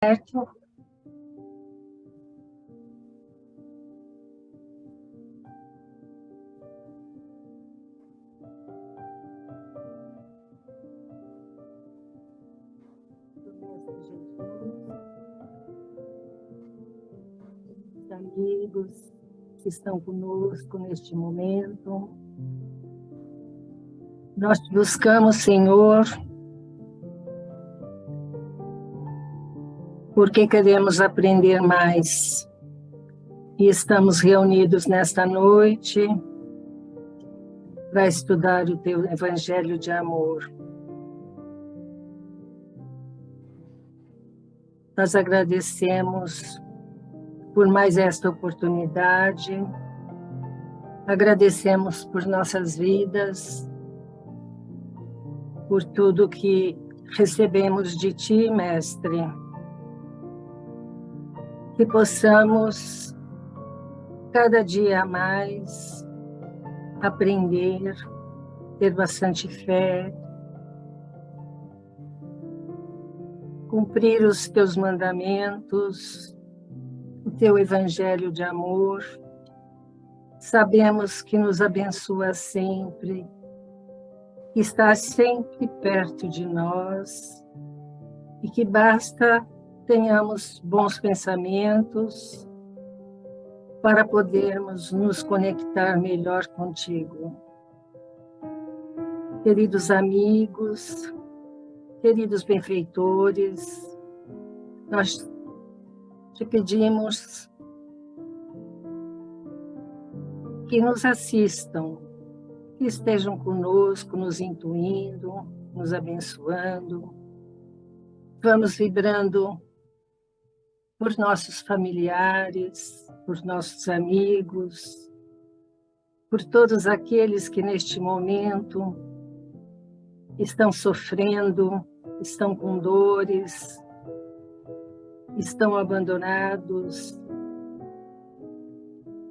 Certo? Os amigos que estão conosco neste momento, nós buscamos, Senhor, porque queremos aprender mais. E estamos reunidos nesta noite para estudar o Teu Evangelho de amor. Nós agradecemos por mais esta oportunidade, agradecemos por nossas vidas, por tudo que recebemos de Ti, Mestre, que possamos cada dia mais aprender, ter bastante fé, cumprir os Teus mandamentos, o Teu Evangelho de amor. Sabemos que nos abençoa sempre, que está sempre perto de nós e que basta tenhamos bons pensamentos para podermos nos conectar melhor contigo. Queridos amigos, queridos benfeitores, nós te pedimos que nos assistam, que estejam conosco, nos intuindo, nos abençoando. Vamos vibrando por nossos familiares, por nossos amigos, por todos aqueles que neste momento estão sofrendo, estão com dores, estão abandonados.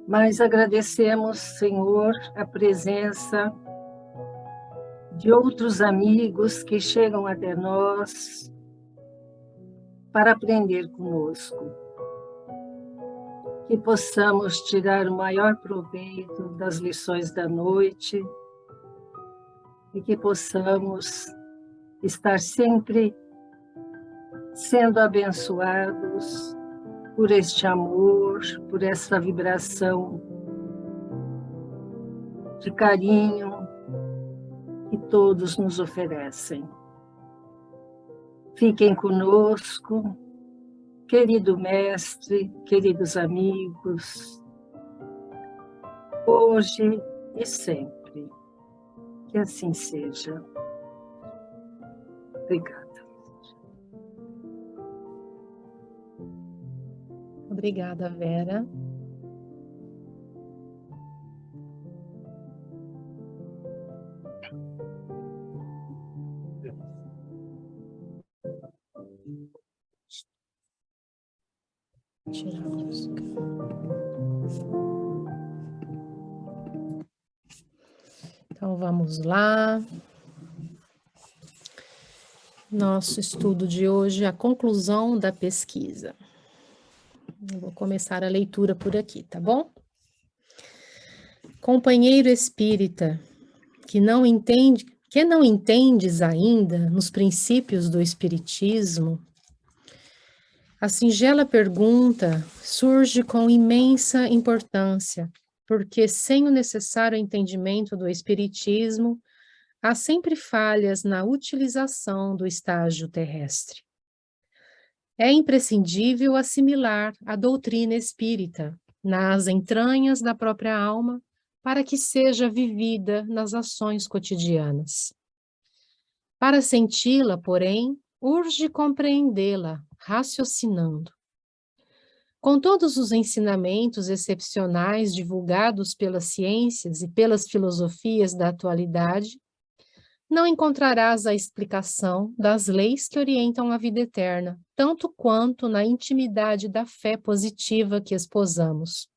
Mas agradecemos, Senhor, a presença de outros amigos que chegam até nós para aprender conosco. Que possamos tirar o maior proveito das lições da noite e que possamos estar sempre sendo abençoados por este amor, por essa vibração de carinho que todos nos oferecem. Fiquem conosco, querido mestre, queridos amigos, hoje e sempre. Que assim seja. Obrigada. Obrigada, Vera. Tirar a música. Então, vamos lá. Nosso estudo de hoje, a conclusão da pesquisa. Eu vou começar a leitura por aqui, tá bom? Companheiro espírita, que não entendes ainda nos princípios do espiritismo, a singela pergunta surge com imensa importância, porque sem o necessário entendimento do espiritismo, há sempre falhas na utilização do estágio terrestre. É imprescindível assimilar a doutrina espírita nas entranhas da própria alma para que seja vivida nas ações cotidianas. Para senti-la, porém, urge compreendê-la, raciocinando. Com todos os ensinamentos excepcionais divulgados pelas ciências e pelas filosofias da atualidade, não encontrarás a explicação das leis que orientam a vida eterna, tanto quanto na intimidade da fé positiva que esposamos.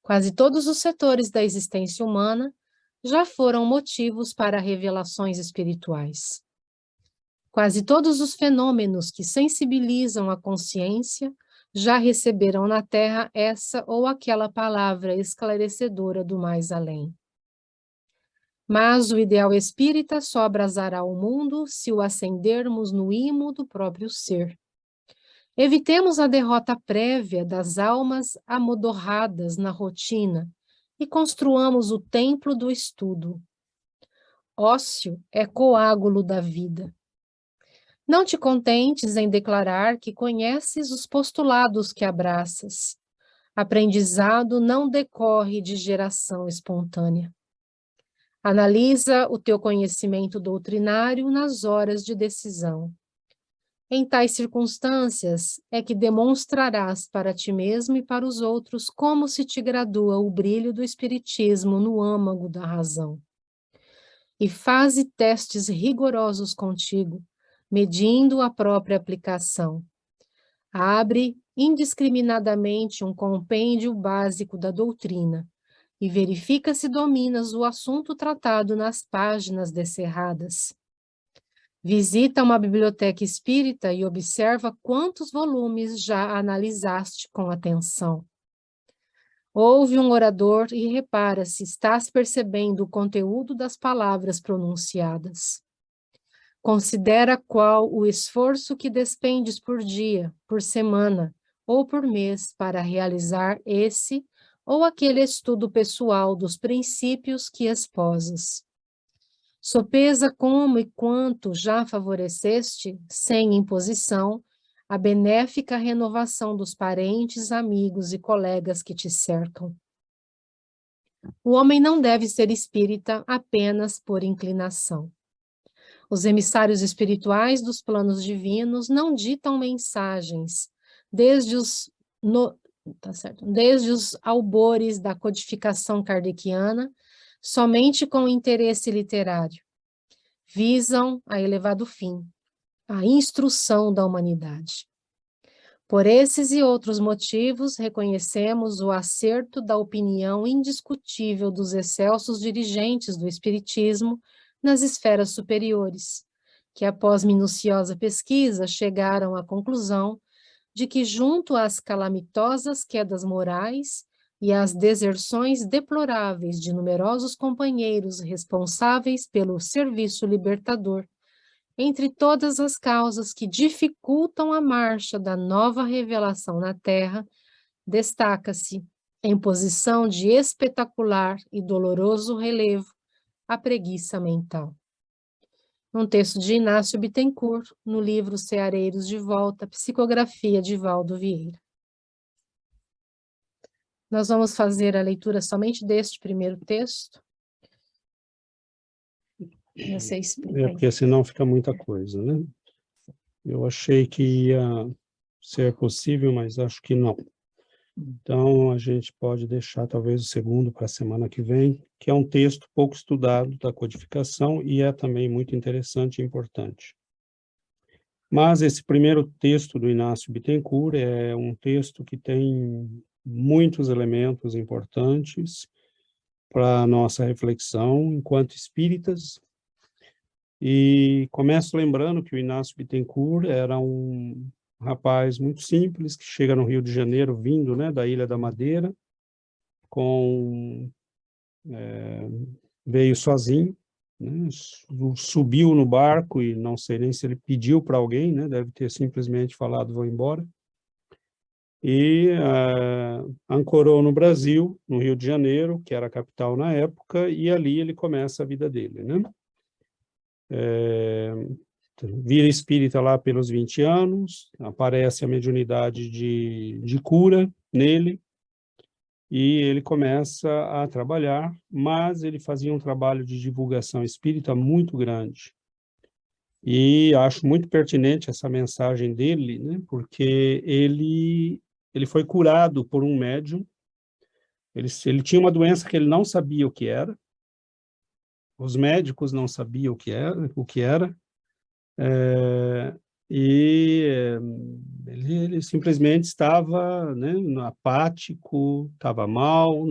Quase todos os setores da existência humana já foram motivos para revelações espirituais. Quase todos os fenômenos que sensibilizam a consciência já receberam na Terra essa ou aquela palavra esclarecedora do mais além. Mas o ideal espírita só abrasará o mundo se o acendermos no imo do próprio ser. Evitemos a derrota prévia das almas amodorradas na rotina e construamos o templo do estudo. Ócio é coágulo da vida. Não te contentes em declarar que conheces os postulados que abraças. Aprendizado não decorre de geração espontânea. Analisa o teu conhecimento doutrinário nas horas de decisão. Em tais circunstâncias é que demonstrarás para ti mesmo e para os outros como se te gradua o brilho do espiritismo no âmago da razão. E faze testes rigorosos contigo, medindo a própria aplicação. Abre indiscriminadamente um compêndio básico da doutrina e verifica se dominas o assunto tratado nas páginas descerradas. Visita uma biblioteca espírita e observa quantos volumes já analisaste com atenção. Ouve um orador e repara se estás percebendo o conteúdo das palavras pronunciadas. Considera qual o esforço que despendes por dia, por semana ou por mês para realizar esse ou aquele estudo pessoal dos princípios que esposas. Sopesa como e quanto já favoreceste, sem imposição, a benéfica renovação dos parentes, amigos e colegas que te cercam. O homem não deve ser espírita apenas por inclinação. Os emissários espirituais dos planos divinos não ditam mensagens, desde os albores da codificação kardeciana, somente com interesse literário. Visam a elevado fim, a instrução da humanidade. Por esses e outros motivos, reconhecemos o acerto da opinião indiscutível dos excelsos dirigentes do Espiritismo nas esferas superiores, que após minuciosa pesquisa chegaram à conclusão de que, junto às calamitosas quedas morais e às deserções deploráveis de numerosos companheiros responsáveis pelo serviço libertador, entre todas as causas que dificultam a marcha da nova revelação na Terra, destaca-se, em posição de espetacular e doloroso relevo, a preguiça mental. Um texto de Inácio Bittencourt, no livro Ceareiros de Volta, psicografia de Valdo Vieira. Nós vamos fazer a leitura somente deste primeiro texto. Você explica aí. Porque senão fica muita coisa, né? Eu achei que ia ser possível, mas acho que não. Então, a gente pode deixar talvez o segundo para a semana que vem, que é um texto pouco estudado da codificação e é também muito interessante e importante. Mas esse primeiro texto do Inácio Bittencourt é um texto que tem muitos elementos importantes para a nossa reflexão enquanto espíritas. E começo lembrando que o Inácio Bittencourt era um rapaz muito simples, que chega no Rio de Janeiro, vindo, né, da Ilha da Madeira, veio sozinho, né, subiu no barco e não sei nem se ele pediu para alguém, né, deve ter simplesmente falado, vou embora, e ancorou no Brasil, no Rio de Janeiro, que era a capital na época, e ali ele começa a vida dele, né? Vira espírita lá pelos 20 anos, aparece a mediunidade de cura nele, e ele começa a trabalhar, mas ele fazia um trabalho de divulgação espírita muito grande. E acho muito pertinente essa mensagem dele, né, porque ele foi curado por um médium, ele tinha uma doença que ele não sabia o que era, os médicos não sabiam o que era, ele simplesmente estava, né, apático, estava mal,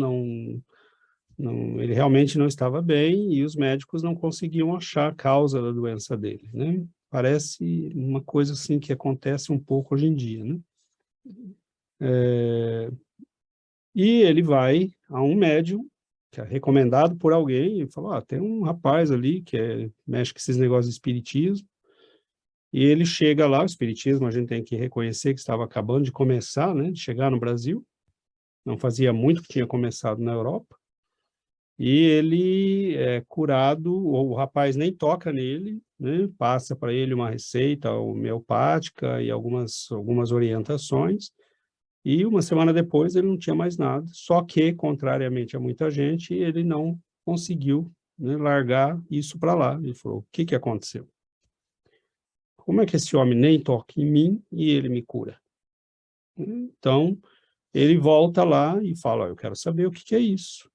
ele realmente não estava bem, e os médicos não conseguiam achar a causa da doença dele, né? Parece uma coisa assim que acontece um pouco hoje em dia, né? E ele vai a um médium, que é recomendado por alguém, e fala, tem um rapaz ali que mexe com esses negócios de espiritismo, e ele chega lá, o espiritismo a gente tem que reconhecer que estava acabando de começar, né, de chegar no Brasil, não fazia muito que tinha começado na Europa, e ele é curado, o rapaz nem toca nele, né, passa para ele uma receita homeopática e algumas orientações, e uma semana depois ele não tinha mais nada, só que, contrariamente a muita gente, ele não conseguiu, né, largar isso para lá. Ele falou, o que aconteceu? Como é que esse homem nem toca em mim e ele me cura? Então, ele volta lá e fala, eu quero saber o que é isso.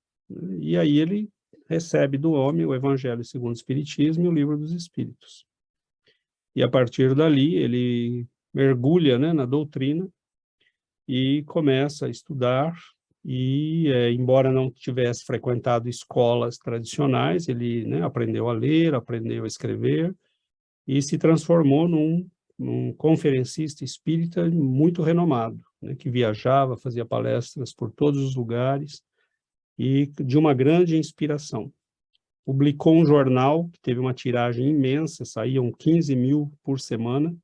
E aí ele recebe do homem o Evangelho segundo o Espiritismo e o Livro dos Espíritos. E a partir dali ele mergulha, né, na doutrina e começa a estudar e, embora não tivesse frequentado escolas tradicionais, ele, né, aprendeu a ler, aprendeu a escrever e se transformou num conferencista espírita muito renomado, né, que viajava, fazia palestras por todos os lugares e de uma grande inspiração. Publicou um jornal que teve uma tiragem imensa, saíam 15.000 por semana,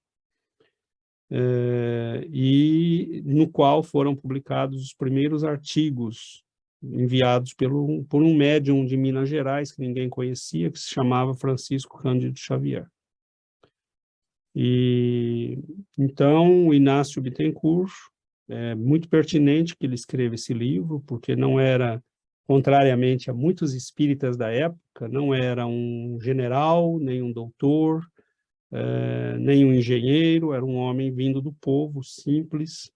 e no qual foram publicados os primeiros artigos enviados por um médium de Minas Gerais, que ninguém conhecia, que se chamava Francisco Cândido Xavier. E então, o Inácio Bittencourt, é muito pertinente que ele escreva esse livro, porque não era, contrariamente a muitos espíritas da época, não era um general, nem um doutor, nem um engenheiro, era um homem vindo do povo, simples,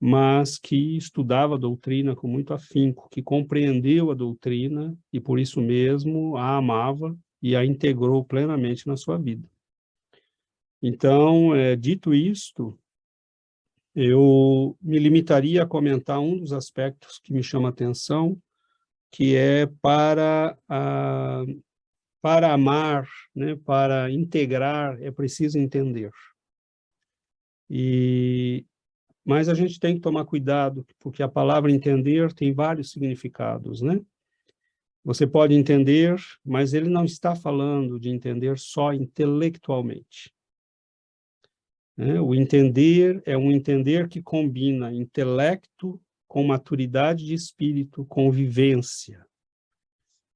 mas que estudava a doutrina com muito afinco, que compreendeu a doutrina e, por isso mesmo, a amava e a integrou plenamente na sua vida. Então, dito isto, eu me limitaria a comentar um dos aspectos que me chama a atenção, que é para amar, né, para integrar, é preciso entender. Mas a gente tem que tomar cuidado, porque a palavra entender tem vários significados, né? Você pode entender, mas ele não está falando de entender só intelectualmente. O entender é um entender que combina intelecto com maturidade de espírito, com vivência.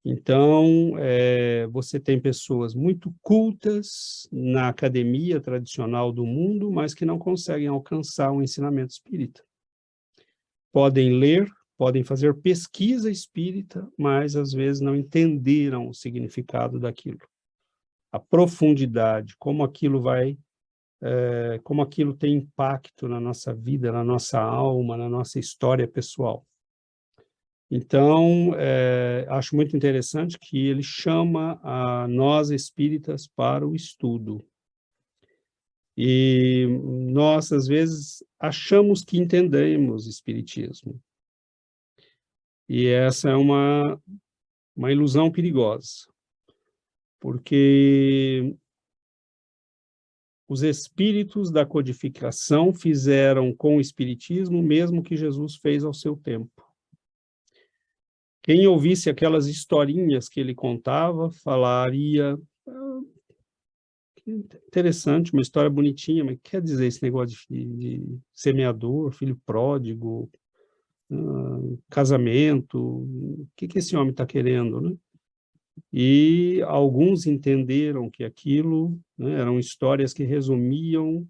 Então, você tem pessoas muito cultas na academia tradicional do mundo, mas que não conseguem alcançar o ensinamento espírita. Podem ler, podem fazer pesquisa espírita, mas às vezes não entenderam o significado daquilo. A profundidade, como aquilo tem impacto na nossa vida, na nossa alma, na nossa história pessoal. Então, acho muito interessante que ele chama a nós espíritas para o estudo. E nós, às vezes, achamos que entendemos espiritismo. E essa é uma ilusão perigosa, porque os espíritos da codificação fizeram com o espiritismo o mesmo que Jesus fez ao seu tempo. Quem ouvisse aquelas historinhas que ele contava, falaria, que interessante, uma história bonitinha, mas quer dizer esse negócio de semeador, filho pródigo, casamento, o que esse homem está querendo, né? E alguns entenderam que aquilo, né, eram histórias que resumiam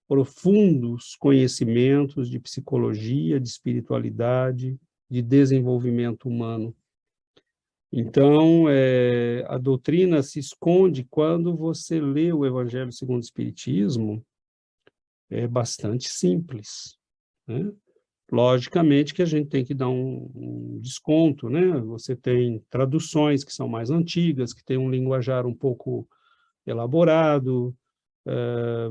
profundos conhecimentos de psicologia, de espiritualidade, de desenvolvimento humano. Então, a doutrina se esconde quando você lê o Evangelho segundo o Espiritismo, é bastante simples, né? Logicamente que a gente tem que dar um desconto, né? Você tem traduções que são mais antigas, que tem um linguajar um pouco elaborado,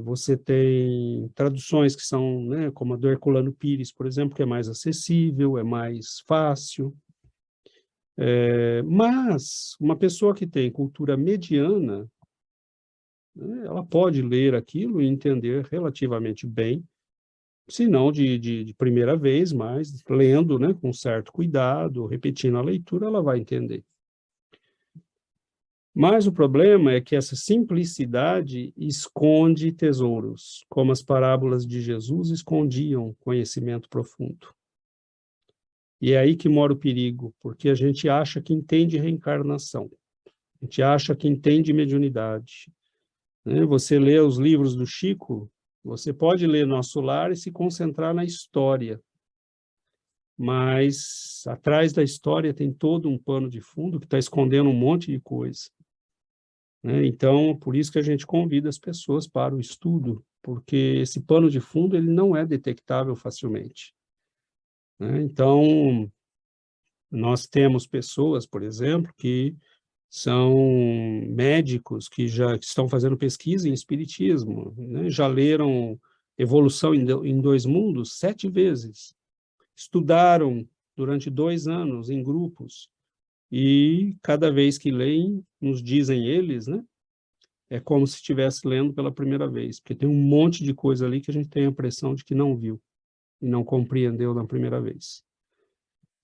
você tem traduções que são, né, como a do Herculano Pires, por exemplo, que é mais acessível, é mais fácil. Mas uma pessoa que tem cultura mediana, né? Ela pode ler aquilo e entender relativamente bem, se não de primeira vez, mas lendo, né, com certo cuidado, repetindo a leitura, ela vai entender. Mas o problema é que essa simplicidade esconde tesouros, como as parábolas de Jesus escondiam conhecimento profundo. E é aí que mora o perigo, porque a gente acha que entende reencarnação, a gente acha que entende mediunidade, né? Você lê os livros do Chico, você pode ler Nosso Lar e se concentrar na história, mas atrás da história tem todo um pano de fundo que está escondendo um monte de coisa, né? Então, por isso que a gente convida as pessoas para o estudo, porque esse pano de fundo ele não é detectável facilmente, né? Então, nós temos pessoas, por exemplo, que são médicos que já estão fazendo pesquisa em espiritismo, né? Já leram Evolução em Dois Mundos 7 vezes, estudaram durante 2 anos em grupos, e cada vez que leem, nos dizem eles, né? É como se estivesse lendo pela primeira vez, porque tem um monte de coisa ali que a gente tem a impressão de que não viu e não compreendeu na primeira vez.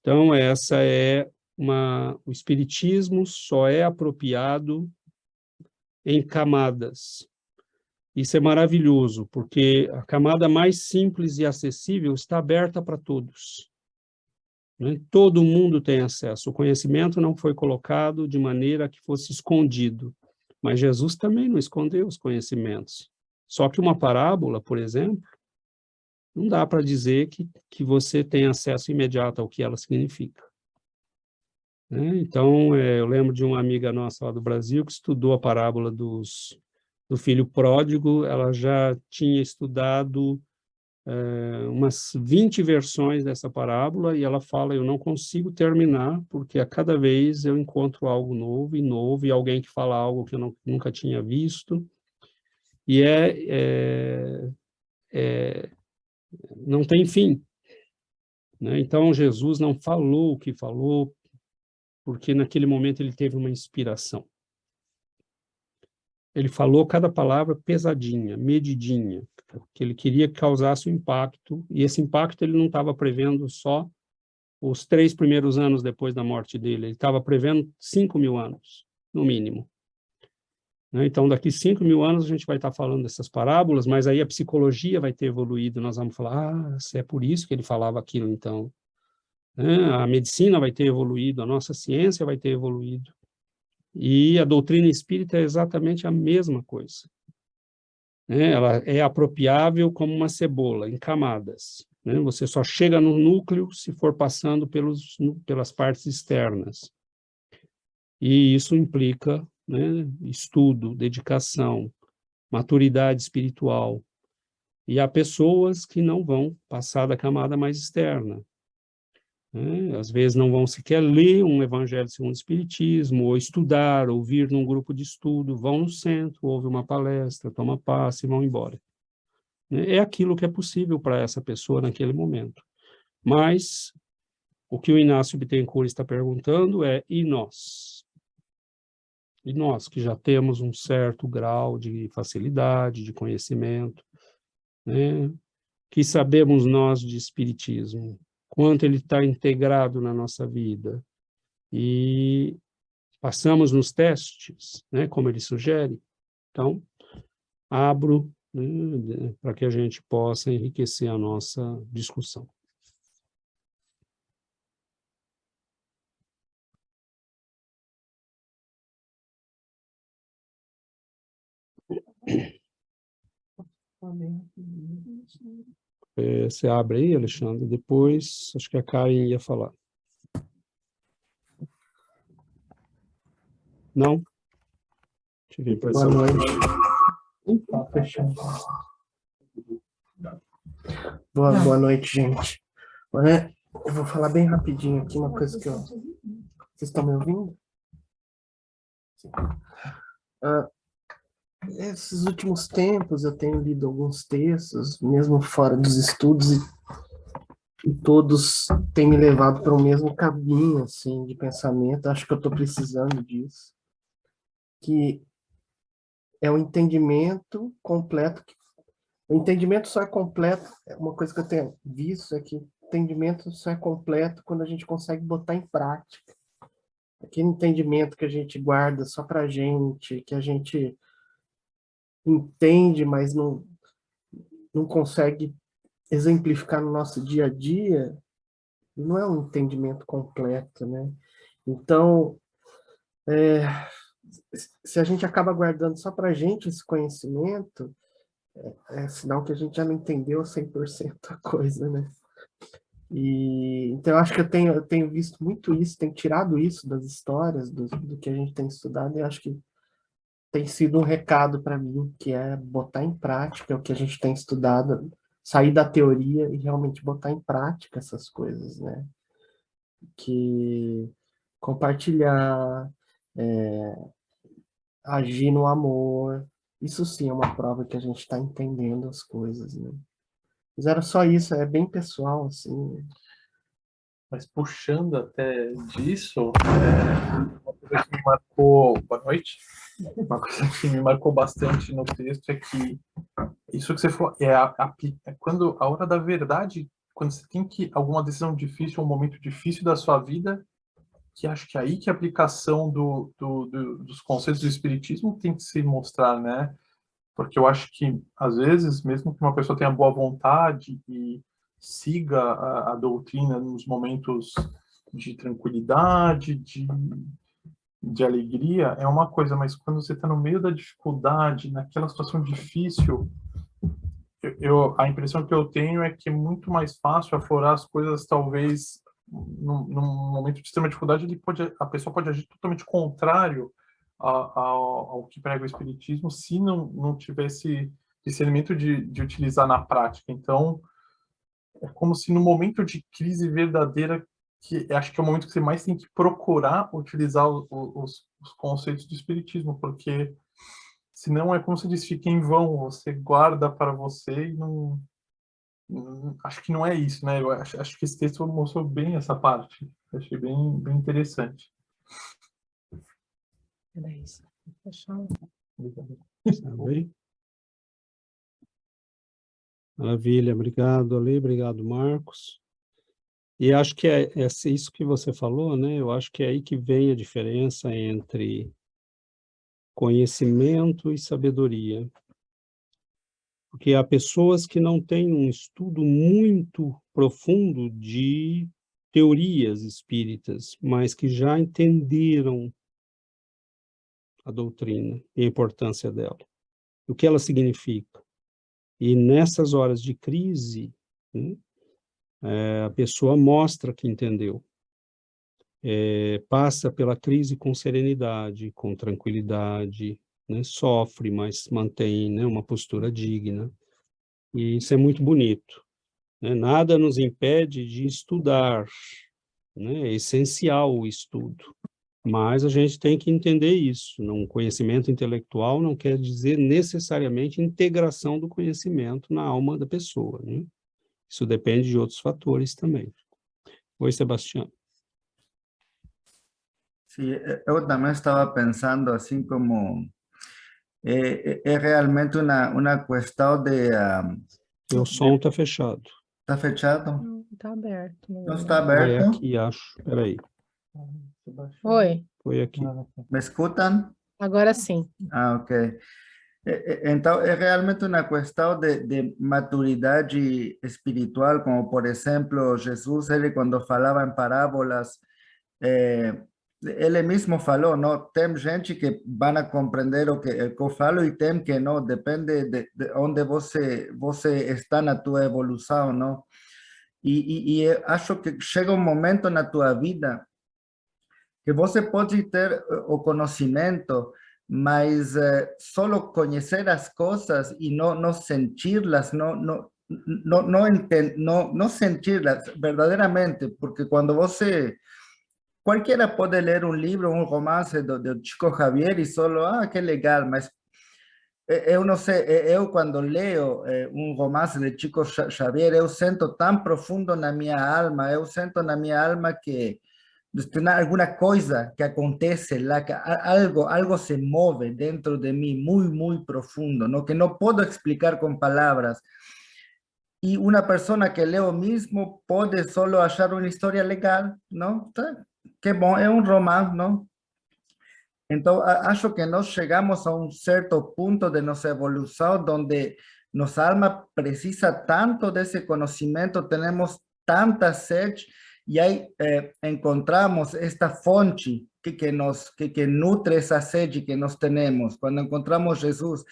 Então, o espiritismo só é apropriado em camadas. Isso é maravilhoso, porque a camada mais simples e acessível está aberta para todos, né? Todo mundo tem acesso. O conhecimento não foi colocado de maneira que fosse escondido, mas Jesus também não escondeu os conhecimentos. Só que uma parábola, por exemplo, não dá para dizer que você tem acesso imediato ao que ela significa, né? Então, eu lembro de uma amiga nossa lá do Brasil que estudou a parábola do filho pródigo. Ela já tinha estudado umas 20 versões dessa parábola, e ela fala, eu não consigo terminar, porque a cada vez eu encontro algo novo, e alguém que fala algo que eu nunca tinha visto, e não tem fim, né? Então, Jesus não falou o que falou, porque naquele momento ele teve uma inspiração. Ele falou cada palavra pesadinha, medidinha, que ele queria que causasse um impacto, e esse impacto ele não estava prevendo só os 3 primeiros anos depois da morte dele, ele estava prevendo 5.000 anos, no mínimo, né? Então, daqui 5.000 anos a gente vai estar falando dessas parábolas, mas aí a psicologia vai ter evoluído, nós vamos falar, se é por isso que ele falava aquilo, então, né? A medicina vai ter evoluído, a nossa ciência vai ter evoluído, e a doutrina espírita é exatamente a mesma coisa, né? Ela é apropriável como uma cebola, em camadas, né? Você só chega no núcleo se for passando pelas partes externas. E isso implica, né, estudo, dedicação, maturidade espiritual. E há pessoas que não vão passar da camada mais externa, né? Às vezes não vão sequer ler um Evangelho segundo o Espiritismo, ou estudar, ouvir num grupo de estudo, vão no centro, ouvem uma palestra, tomam passe e vão embora, né? É aquilo que é possível para essa pessoa naquele momento. Mas o que o Inácio Bittencourt está perguntando é, e nós? E nós, que já temos um certo grau de facilidade, de conhecimento, né? Que sabemos nós de espiritismo, quanto ele está integrado na nossa vida, e passamos nos testes, né, como ele sugere. Então, abro, né, para que a gente possa enriquecer a nossa discussão. Você abre aí, Alexandre, depois acho que a Karen ia falar. Não? Tive a impressão. Boa noite. Tá fechando. Boa noite, gente. Olha, eu vou falar bem rapidinho aqui uma coisa que eu... Vocês estão me ouvindo? Sim. Esses últimos tempos eu tenho lido alguns textos, mesmo fora dos estudos, e todos têm me levado para o mesmo caminho, assim, de pensamento. Acho que eu estou precisando disso. Que é o entendimento completo. O entendimento só é completo, uma coisa que eu tenho visto é que o entendimento só é completo quando a gente consegue botar em prática. Aquele entendimento que a gente guarda só para a gente, que a gente entende, mas não consegue exemplificar no nosso dia a dia, não é um entendimento completo, né? Então, se a gente acaba guardando só para a gente esse conhecimento, é sinal que a gente já não entendeu 100% a coisa, né? E, então, eu acho que eu tenho visto muito isso, tenho tirado isso das histórias, do que a gente tem estudado, e acho que tem sido um recado para mim, que é botar em prática o que a gente tem estudado, sair da teoria e realmente botar em prática essas coisas, né? Que compartilhar, agir no amor, isso sim é uma prova que a gente está entendendo as coisas, né? Mas era só isso, é bem pessoal, assim. Mas puxando até disso, uma coisa que me marcou, boa noite, uma coisa que me marcou bastante no texto é que isso que você falou, é quando a hora da verdade, quando você tem que alguma decisão difícil, um momento difícil da sua vida, que acho que é aí que a aplicação dos conceitos do espiritismo tem que se mostrar, né? Porque eu acho que, às vezes, mesmo que uma pessoa tenha boa vontade e siga a doutrina nos momentos de tranquilidade, de alegria, é uma coisa, mas quando você está no meio da dificuldade, naquela situação difícil, a impressão que eu tenho é que é muito mais fácil aflorar as coisas, talvez, num momento de extrema dificuldade, a pessoa pode agir totalmente contrário ao que prega o Espiritismo, se não tivesse esse elemento de utilizar na prática. Então, é como se no momento de crise verdadeira, que acho que é o momento que você mais tem que procurar utilizar os conceitos do Espiritismo, porque senão é como se diz, fica em vão, você guarda para você e não... Acho que não é isso, né? Eu acho que esse texto mostrou bem essa parte. Achei bem interessante. Era isso. Fechar. Tá bem? Maravilha, obrigado, Ale, obrigado, Marcos. E acho que é isso que você falou, né? Eu acho que é aí que vem a diferença entre conhecimento e sabedoria. Porque há pessoas que não têm um estudo muito profundo de teorias espíritas, mas que já entenderam a doutrina e a importância dela, o que ela significa. E nessas horas de crise, né, a pessoa mostra que entendeu. Passa pela crise com serenidade, com tranquilidade, né, sofre, mas mantém, né, uma postura digna. E isso é muito bonito, né? Nada nos impede de estudar, né? É essencial o estudo, mas a gente tem que entender isso. Um conhecimento intelectual não quer dizer necessariamente integração do conhecimento na alma da pessoa, né? Isso depende de outros fatores também. Oi, Sebastião. Sí, yo también estaba pensando así como es realmente una cuestión de... Teu som está fechado. ¿Está fechado? Não, tá aberto. ¿No está Ah, é abierto? aqui, acho. Espera aí. Oi, Foi aqui. ¿Me escuchan? agora sim. Ah, ok. Entonces, es realmente una cuestión de maturidad espiritual, como por ejemplo Jesús, él cuando falaba en parábolas, ele mesmo falou, não, tem gente que vai compreender o que eu falo e tem que não, depende de onde você está na tua evolução, não? E eu acho que chega um momento na tua vida que você pode ter o conhecimento, mas só conhecer as coisas e não senti-las, não sentir-las verdadeiramente, porque quando você... Cualquiera puede leer un libro, un romance de Chico Xavier y solo, qué legal, mas eu não sei, eu quando leio um romance de Chico Xavier, eu sinto tão profundo na minha alma, eu sinto na minha alma que Tem alguma coisa que acontece lá, que algo se move dentro de mim, muito profundo, não? Que não posso explicar com palavras. E uma pessoa que lê o mesmo pode só achar uma história legal, não? Tá? Que bom, é um romance, não? Então, acho que nós chegamos a um certo ponto de nossa evolução onde nossa alma precisa tanto desse conhecimento, temos tanta sede, e aí encontramos esta fonte que nutre essa sede que nós temos. Quando encontramos Jesus,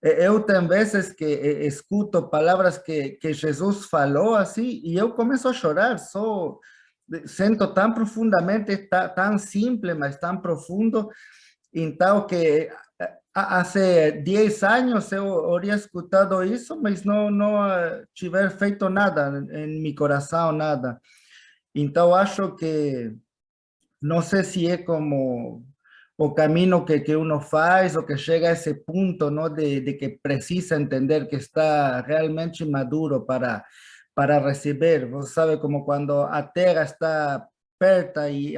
eu tenho vezes que escuto palavras que Jesus falou assim, e eu começo a chorar, só sinto tão profundamente, tão simples, mas tão profundo. Então, que há 10 anos eu teria escutado isso, mas não tiver feito nada em meu coração, nada. Então, acho que, não sei se é como o caminho que uno faz, ou que chega a esse ponto, não, de que precisa entender que está realmente maduro para receber. Você sabe, como quando a terra está perto e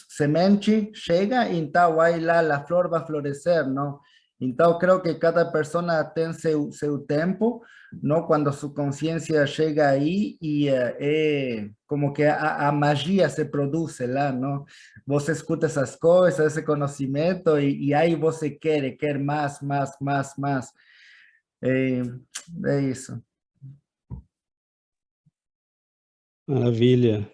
semente chega, então aí lá a flor vai florescer, não? Então, creio que cada pessoa tem seu tempo, não? Quando sua consciência chega aí, e é como que a magia se produz lá, não? Você escuta essas coisas, esse conhecimento, e aí você quer mais, mais, mais, mais. É isso. Maravilha.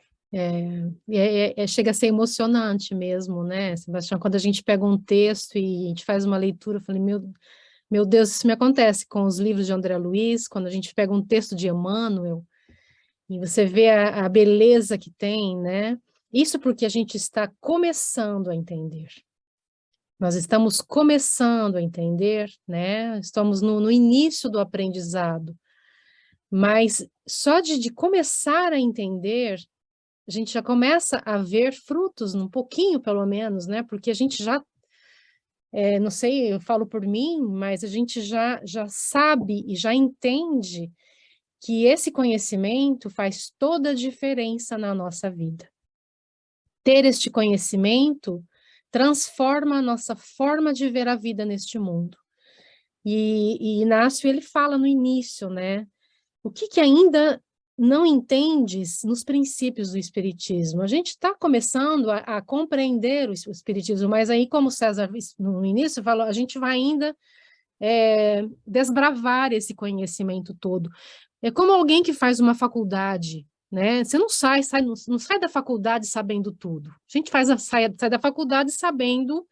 Chega a ser emocionante mesmo, né, Sebastião? Quando a gente pega um texto e a gente faz uma leitura, eu falei, meu Deus, isso me acontece com os livros de André Luiz, quando a gente pega um texto de Emmanuel, e você vê a beleza que tem, né? Isso porque a gente está começando a entender. Nós estamos começando a entender, né? Estamos no início do aprendizado, mas só de começar a entender, a gente já começa a ver frutos, um pouquinho pelo menos, né? Porque a gente já, não sei, eu falo por mim, mas a gente já sabe e já entende que esse conhecimento faz toda a diferença na nossa vida. Ter este conhecimento transforma a nossa forma de ver a vida neste mundo. E Inácio, ele fala no início, né? O que ainda não entendes nos princípios do Espiritismo? A gente está começando a compreender o Espiritismo, mas aí, como César no início falou, a gente vai ainda desbravar esse conhecimento todo. É como alguém que faz uma faculdade, né? Você não sai da faculdade sabendo tudo. A gente sai da faculdade sabendo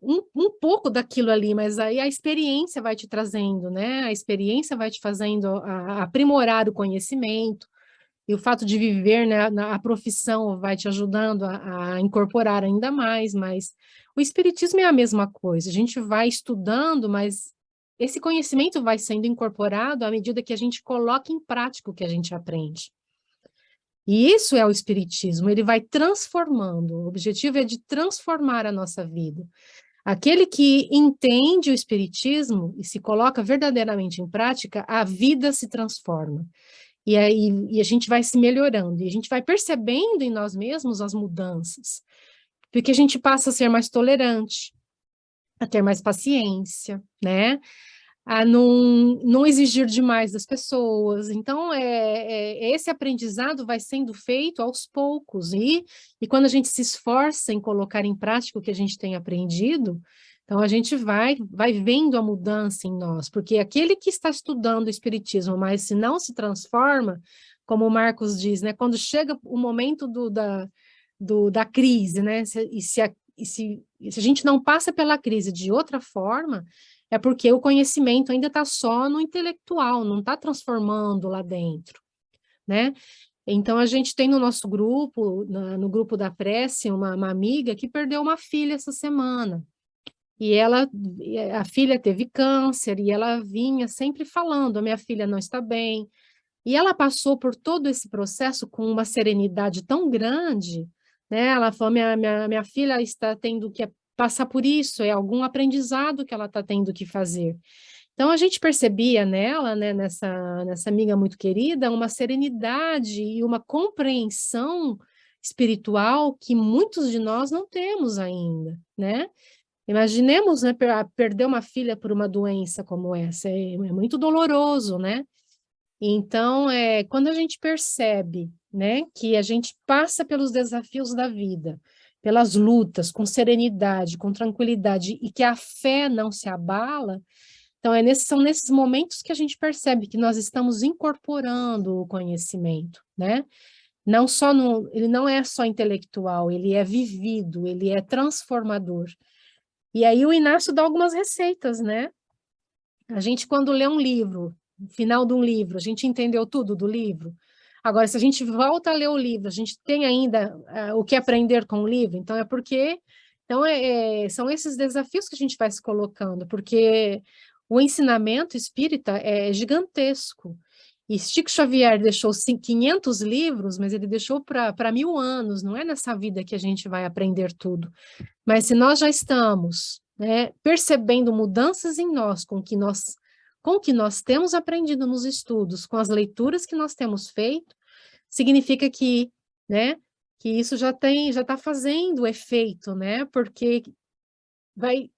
um pouco daquilo ali, mas aí a experiência vai te trazendo, né? A experiência vai te fazendo aprimorar o conhecimento, e o fato de viver, né, a profissão vai te ajudando a incorporar ainda mais, mas o Espiritismo é a mesma coisa, a gente vai estudando, mas esse conhecimento vai sendo incorporado à medida que a gente coloca em prática o que a gente aprende. E isso é o Espiritismo, ele vai transformando, o objetivo é de transformar a nossa vida. Aquele que entende o Espiritismo e se coloca verdadeiramente em prática, a vida se transforma. E a gente vai se melhorando, e a gente vai percebendo em nós mesmos as mudanças, porque a gente passa a ser mais tolerante, a ter mais paciência, né? A não exigir demais das pessoas. Então, esse aprendizado vai sendo feito aos poucos, e quando a gente se esforça em colocar em prática o que a gente tem aprendido, então a gente vai vendo a mudança em nós, porque aquele que está estudando o Espiritismo, mas se não se transforma, como o Marcos diz, né, quando chega o momento da crise, né, se a gente não passa pela crise de outra forma, é porque o conhecimento ainda está só no intelectual, não está transformando lá dentro, né? Então, a gente tem no nosso grupo, no grupo da prece, uma amiga que perdeu uma filha essa semana. E a filha teve câncer, e ela vinha sempre falando, a minha filha não está bem. E ela passou por todo esse processo com uma serenidade tão grande, né? Ela falou, minha filha está tendo que passar por isso, é algum aprendizado que ela está tendo que fazer. Então, a gente percebia nela, né, nessa amiga muito querida, uma serenidade e uma compreensão espiritual que muitos de nós não temos ainda, né? Imaginemos, né, perder uma filha por uma doença como essa, é muito doloroso, né? Então, quando a gente percebe, né, que a gente passa pelos desafios da vida, pelas lutas, com serenidade, com tranquilidade, e que a fé não se abala, então são nesses momentos que a gente percebe que nós estamos incorporando o conhecimento, né? Não só ele não é só intelectual, ele é vivido, ele é transformador. E aí o Inácio dá algumas receitas, né? A gente, quando lê um livro, no final de um livro, a gente entendeu tudo do livro. Agora, se a gente volta a ler o livro, a gente tem ainda o que aprender com o livro, então são esses desafios que a gente vai se colocando, porque o ensinamento espírita é gigantesco. E Chico Xavier deixou 500 livros, mas ele deixou para 1000 anos, não é nessa vida que a gente vai aprender tudo. Mas se nós já estamos, né, percebendo mudanças em nós com o que nós temos aprendido nos estudos, com as leituras que nós temos feito, significa que, né, que isso já está fazendo efeito, né? Porque vai,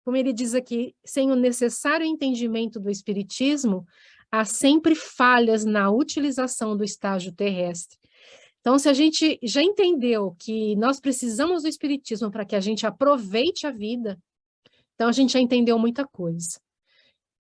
como ele diz aqui, sem o necessário entendimento do espiritismo, há sempre falhas na utilização do estágio terrestre. Então, se a gente já entendeu que nós precisamos do espiritismo para que a gente aproveite a vida, então a gente já entendeu muita coisa.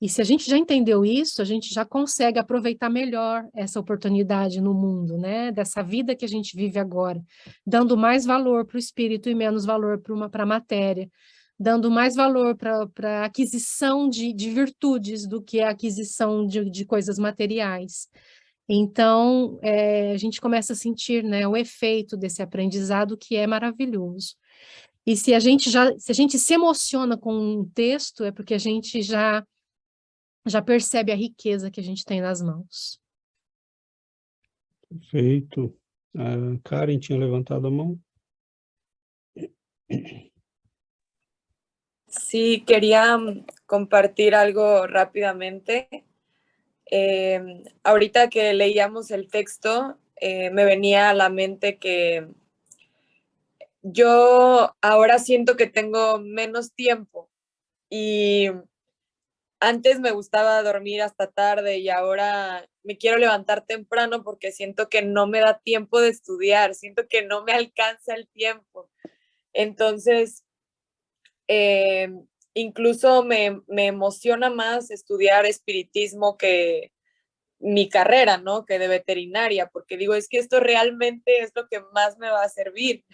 E se a gente já entendeu isso, a gente já consegue aproveitar melhor essa oportunidade no mundo, né? Dessa vida que a gente vive agora, dando mais valor para o espírito e menos valor para a matéria, dando mais valor para a aquisição de virtudes do que a aquisição de coisas materiais. Então, a gente começa a sentir, né, o efeito desse aprendizado que é maravilhoso. E se a gente se emociona com um texto, é porque a gente já percebe a riqueza que a gente tem nas mãos. Perfeito. A Karen tinha levantado a mão. Sí, quería compartir algo rápidamente. Ahorita que leíamos el texto, me venía a la mente que yo ahora siento que tengo menos tiempo y antes me gustaba dormir hasta tarde y ahora me quiero levantar temprano porque siento que no me da tiempo de estudiar, siento que no me alcanza el tiempo. Entonces, incluso me emociona más estudiar espiritismo que mi carrera, ¿no? Que de veterinaria, porque digo, es que esto realmente es lo que más me va a servir.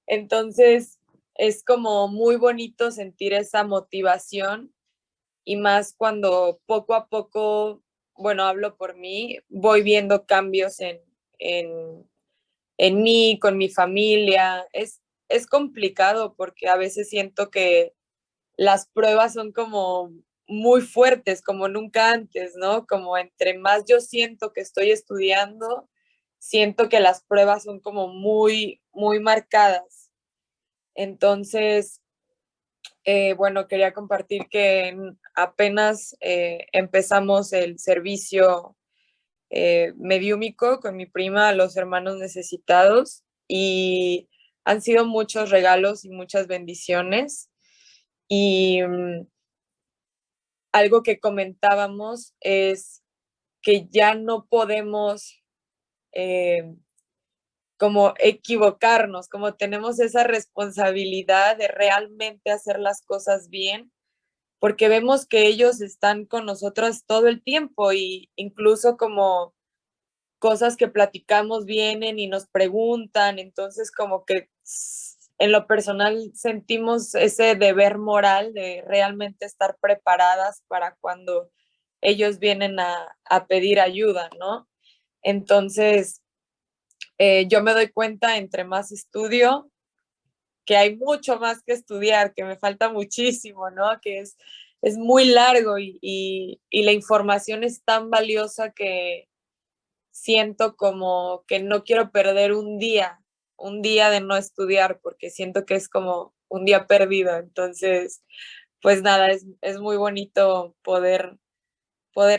Entonces, es como muy bonito sentir esa motivación y más cuando poco a poco, bueno, hablo por mí, voy viendo cambios en mí, con mi familia. Es complicado porque a veces siento que las pruebas son como muy fuertes, como nunca antes, ¿no? Como entre más yo siento que estoy estudiando, siento que las pruebas son como muy, muy marcadas. Entonces, bueno, quería compartir que apenas empezamos el servicio mediúmico con mi prima a los hermanos necesitados y han sido muchos regalos y muchas bendiciones. Y algo que comentábamos es que ya no podemos como equivocarnos, como tenemos esa responsabilidad de realmente hacer las cosas bien, porque vemos que ellos están con nosotros todo el tiempo y incluso como cosas que platicamos vienen y nos preguntan, entonces como que en lo personal sentimos ese deber moral de realmente estar preparadas para cuando ellos vienen a pedir ayuda, ¿no? Entonces, yo me doy cuenta entre más estudio que hay mucho más que estudiar, que me falta muchísimo, ¿no? Que es muy largo y la información es tan valiosa que siento como que no quiero perder un día de no estudiar, porque siento que es como un día perdido. Entonces, pues nada, es muy bonito poder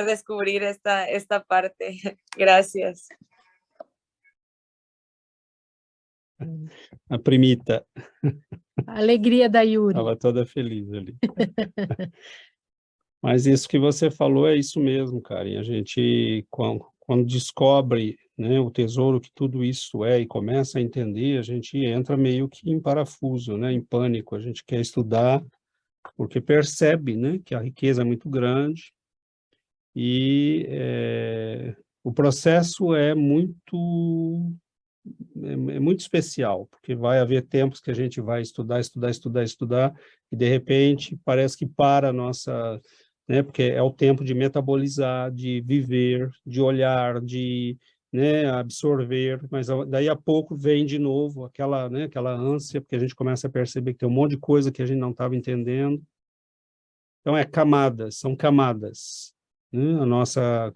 descubrir esta parte. Gracias. A primita A alegria da Yuri. estava toda feliz ali. Mas isso que você falou é isso mesmo, Karen. A gente, quando descobre, né, o tesouro que tudo isso é e começa a entender, a gente entra meio que em parafuso, né, em pânico. A gente quer estudar porque percebe, né, que a riqueza é muito grande e o processo é muito especial, porque vai haver tempos que a gente vai estudar, e de repente parece que para a nossa, né, porque é o tempo de metabolizar, de viver, de olhar, de, né, absorver, mas daí a pouco vem de novo aquela, né, aquela ânsia, porque a gente começa a perceber que tem um monte de coisa que a gente não estava entendendo. Então, são camadas. Né?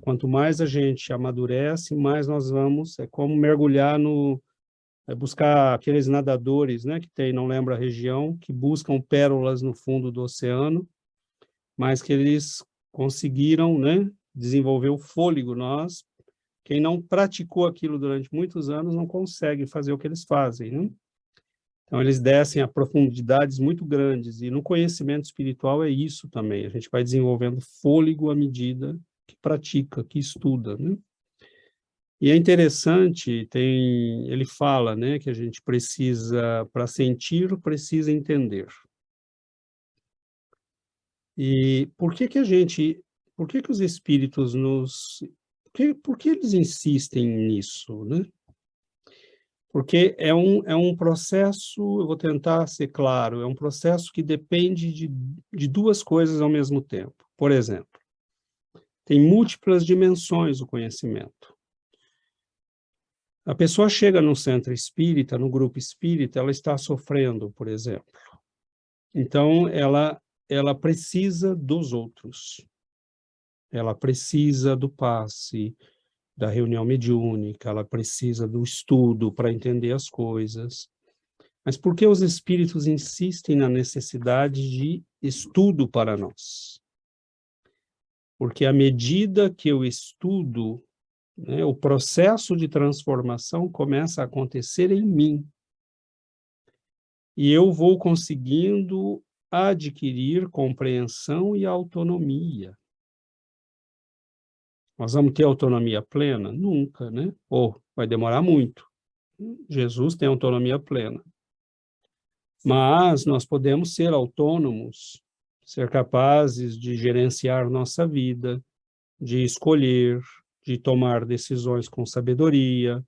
Quanto mais a gente amadurece, mais nós vamos, é como mergulhar buscar aqueles nadadores, né, que tem, não lembro a região, que buscam pérolas no fundo do oceano, mas que eles conseguiram, né, desenvolver o fôlego. Quem não praticou aquilo durante muitos anos não consegue fazer o que eles fazem, né? Então, eles descem a profundidades muito grandes, e no conhecimento espiritual é isso também, a gente vai desenvolvendo fôlego à medida que pratica, que estuda, né? E é interessante, ele fala, né, que a gente precisa, para sentir, precisa entender. E por que os espíritos por que eles insistem nisso, né? Porque é um processo, eu vou tentar ser claro, é um processo que depende de duas coisas ao mesmo tempo. Por exemplo, tem múltiplas dimensões o conhecimento. A pessoa chega no centro espírita, no grupo espírita, ela está sofrendo, por exemplo. Então, ela precisa dos outros. Ela precisa do passe, da reunião mediúnica, ela precisa do estudo para entender as coisas. Mas por que os espíritos insistem na necessidade de estudo para nós? Porque à medida que eu estudo, né, o processo de transformação começa a acontecer em mim. E eu vou conseguindo adquirir compreensão e autonomia. Nós vamos ter autonomia plena? Nunca, né? Ou vai demorar muito. Jesus tem autonomia plena. Mas nós podemos ser autônomos, ser capazes de gerenciar nossa vida, de escolher, de tomar decisões com sabedoria,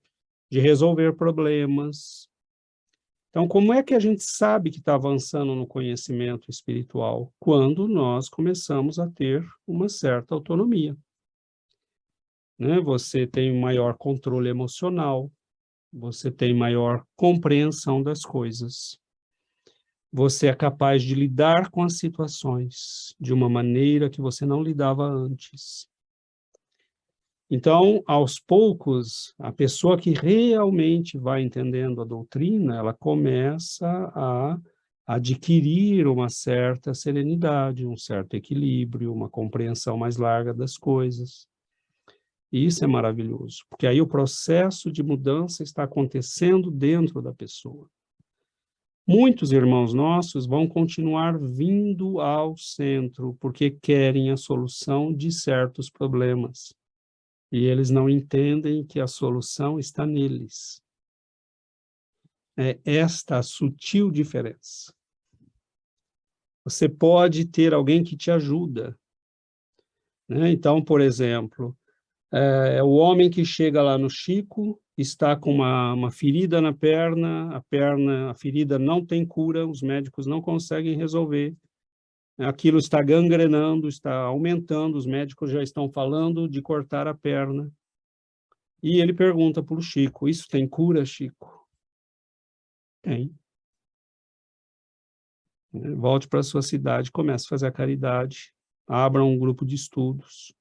de resolver problemas. Então, como é que a gente sabe que está avançando no conhecimento espiritual? Quando nós começamos a ter uma certa autonomia. Né? Você tem maior controle emocional, você tem maior compreensão das coisas. Você é capaz de lidar com as situações de uma maneira que você não lidava antes. Então, aos poucos, a pessoa que realmente vai entendendo a doutrina, ela começa a adquirir uma certa serenidade, um certo equilíbrio, uma compreensão mais larga das coisas. E isso é maravilhoso, porque aí o processo de mudança está acontecendo dentro da pessoa. Muitos irmãos nossos vão continuar vindo ao centro porque querem a solução de certos problemas. E eles não entendem que a solução está neles. É esta a sutil diferença. Você pode ter alguém que te ajuda, né? Então, por exemplo, o homem que chega lá no Chico está com uma ferida na perna, a ferida não tem cura, os médicos não conseguem resolver, aquilo está gangrenando, está aumentando, os médicos já estão falando de cortar a perna. E ele pergunta para o Chico, isso tem cura, Chico? Tem. Volte para a sua cidade, comece a fazer a caridade, abra um grupo de estudos,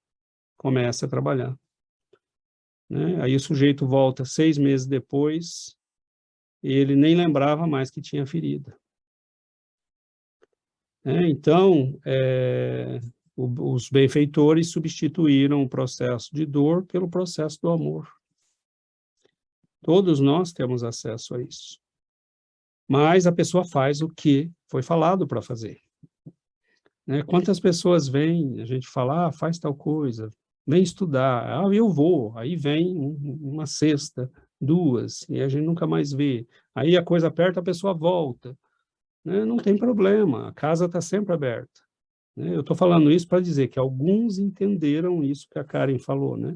comece a trabalhar. Né? Aí o sujeito volta 6 meses depois, e ele nem lembrava mais que tinha ferida. né? Então, os benfeitores substituíram o processo de dor pelo processo do amor. Todos nós temos acesso a isso. Mas a pessoa faz o que foi falado para fazer. Né? Quantas pessoas vêm, a gente fala, faz tal coisa, vem estudar, eu vou, aí vem uma sexta, 2, e a gente nunca mais vê. Aí a coisa aperta, a pessoa volta. Né? Não tem problema, a casa está sempre aberta. Né? Eu estou falando isso para dizer que alguns entenderam isso que a Karen falou, né?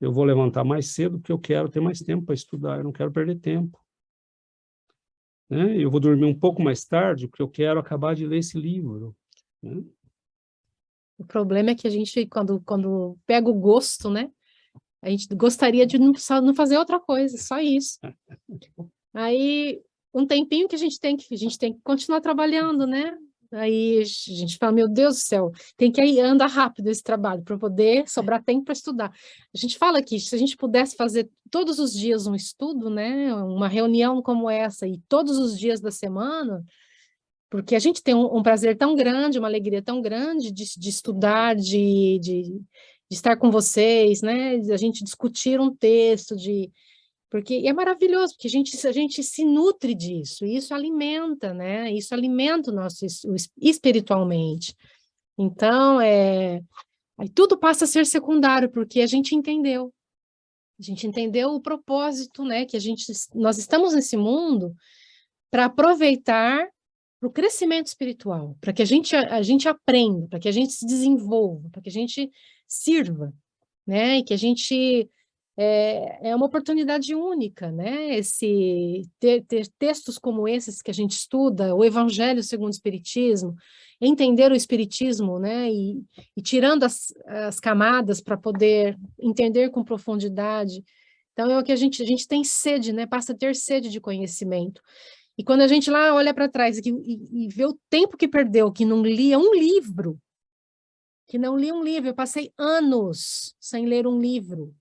Eu vou levantar mais cedo porque eu quero ter mais tempo para estudar, eu não quero perder tempo. Né? Eu vou dormir um pouco mais tarde porque eu quero acabar de ler esse livro. Né? O problema é que a gente, quando pega o gosto, né? A gente gostaria de não fazer outra coisa, só isso. Aí, um tempinho que a gente tem que continuar trabalhando, né? Aí a gente fala, meu Deus do céu, tem que andar rápido esse trabalho para poder sobrar tempo para estudar. A gente fala que se a gente pudesse fazer todos os dias um estudo, né? Uma reunião como essa e todos os dias da semana, porque a gente tem um prazer tão grande, uma alegria tão grande de estudar, de estar com vocês, né? De a gente discutir um texto, porque é maravilhoso, porque a gente se nutre disso, e isso alimenta, né? Isso alimenta o nosso espiritualmente. Então, aí tudo passa a ser secundário, porque a gente entendeu. A gente entendeu o propósito, né? Que nós estamos nesse mundo para aproveitar para o crescimento espiritual, para que a gente aprenda, para que a gente se desenvolva, para que a gente sirva, né? E que a gente é uma oportunidade única, né? Ter textos como esses que a gente estuda, o Evangelho segundo o Espiritismo, entender o Espiritismo, né? E tirando as camadas para poder entender com profundidade. Então, é o que a gente tem sede, né? Passa a ter sede de conhecimento. E quando a gente lá olha para trás e vê o tempo que perdeu, que não lia um livro, eu passei anos sem ler um livro,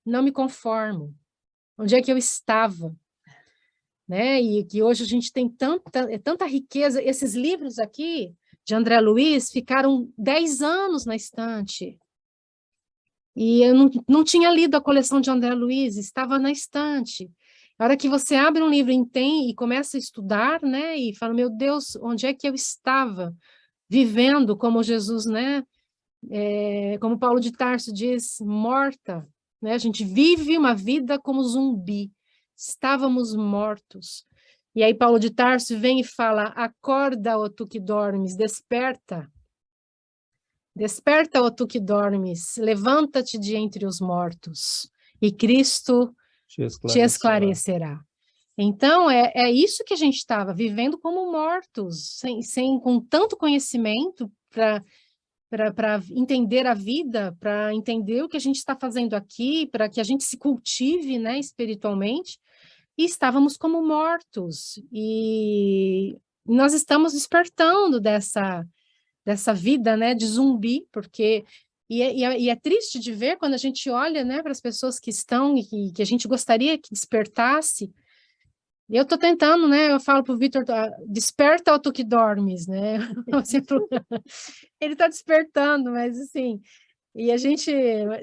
não me conformo. Onde é que eu estava? Né? E que hoje a gente tem tanta riqueza. Esses livros aqui, de André Luiz, ficaram 10 anos na estante. E eu não tinha lido a coleção de André Luiz, estava na estante. A hora que você abre um livro e começa a estudar, né, e fala, meu Deus, onde é que eu estava vivendo como Jesus, né, como Paulo de Tarso diz, morta, né, a gente vive uma vida como zumbi, estávamos mortos. E aí Paulo de Tarso vem e fala, acorda, ó tu que dormes, desperta, ó tu que dormes, levanta-te de entre os mortos, e Cristo te esclarecerá. Então, é isso que a gente estava, vivendo como mortos, com tanto conhecimento para entender a vida, para entender o que a gente está fazendo aqui, para que a gente se cultive, né, espiritualmente, e estávamos como mortos. E nós estamos despertando dessa vida, né, de zumbi, porque... E é triste de ver quando a gente olha, né, para as pessoas que estão e que a gente gostaria que despertasse. Eu estou tentando, né? Eu falo para o Vitor, desperta, ó tu que dormes, né? Ele está despertando, mas assim,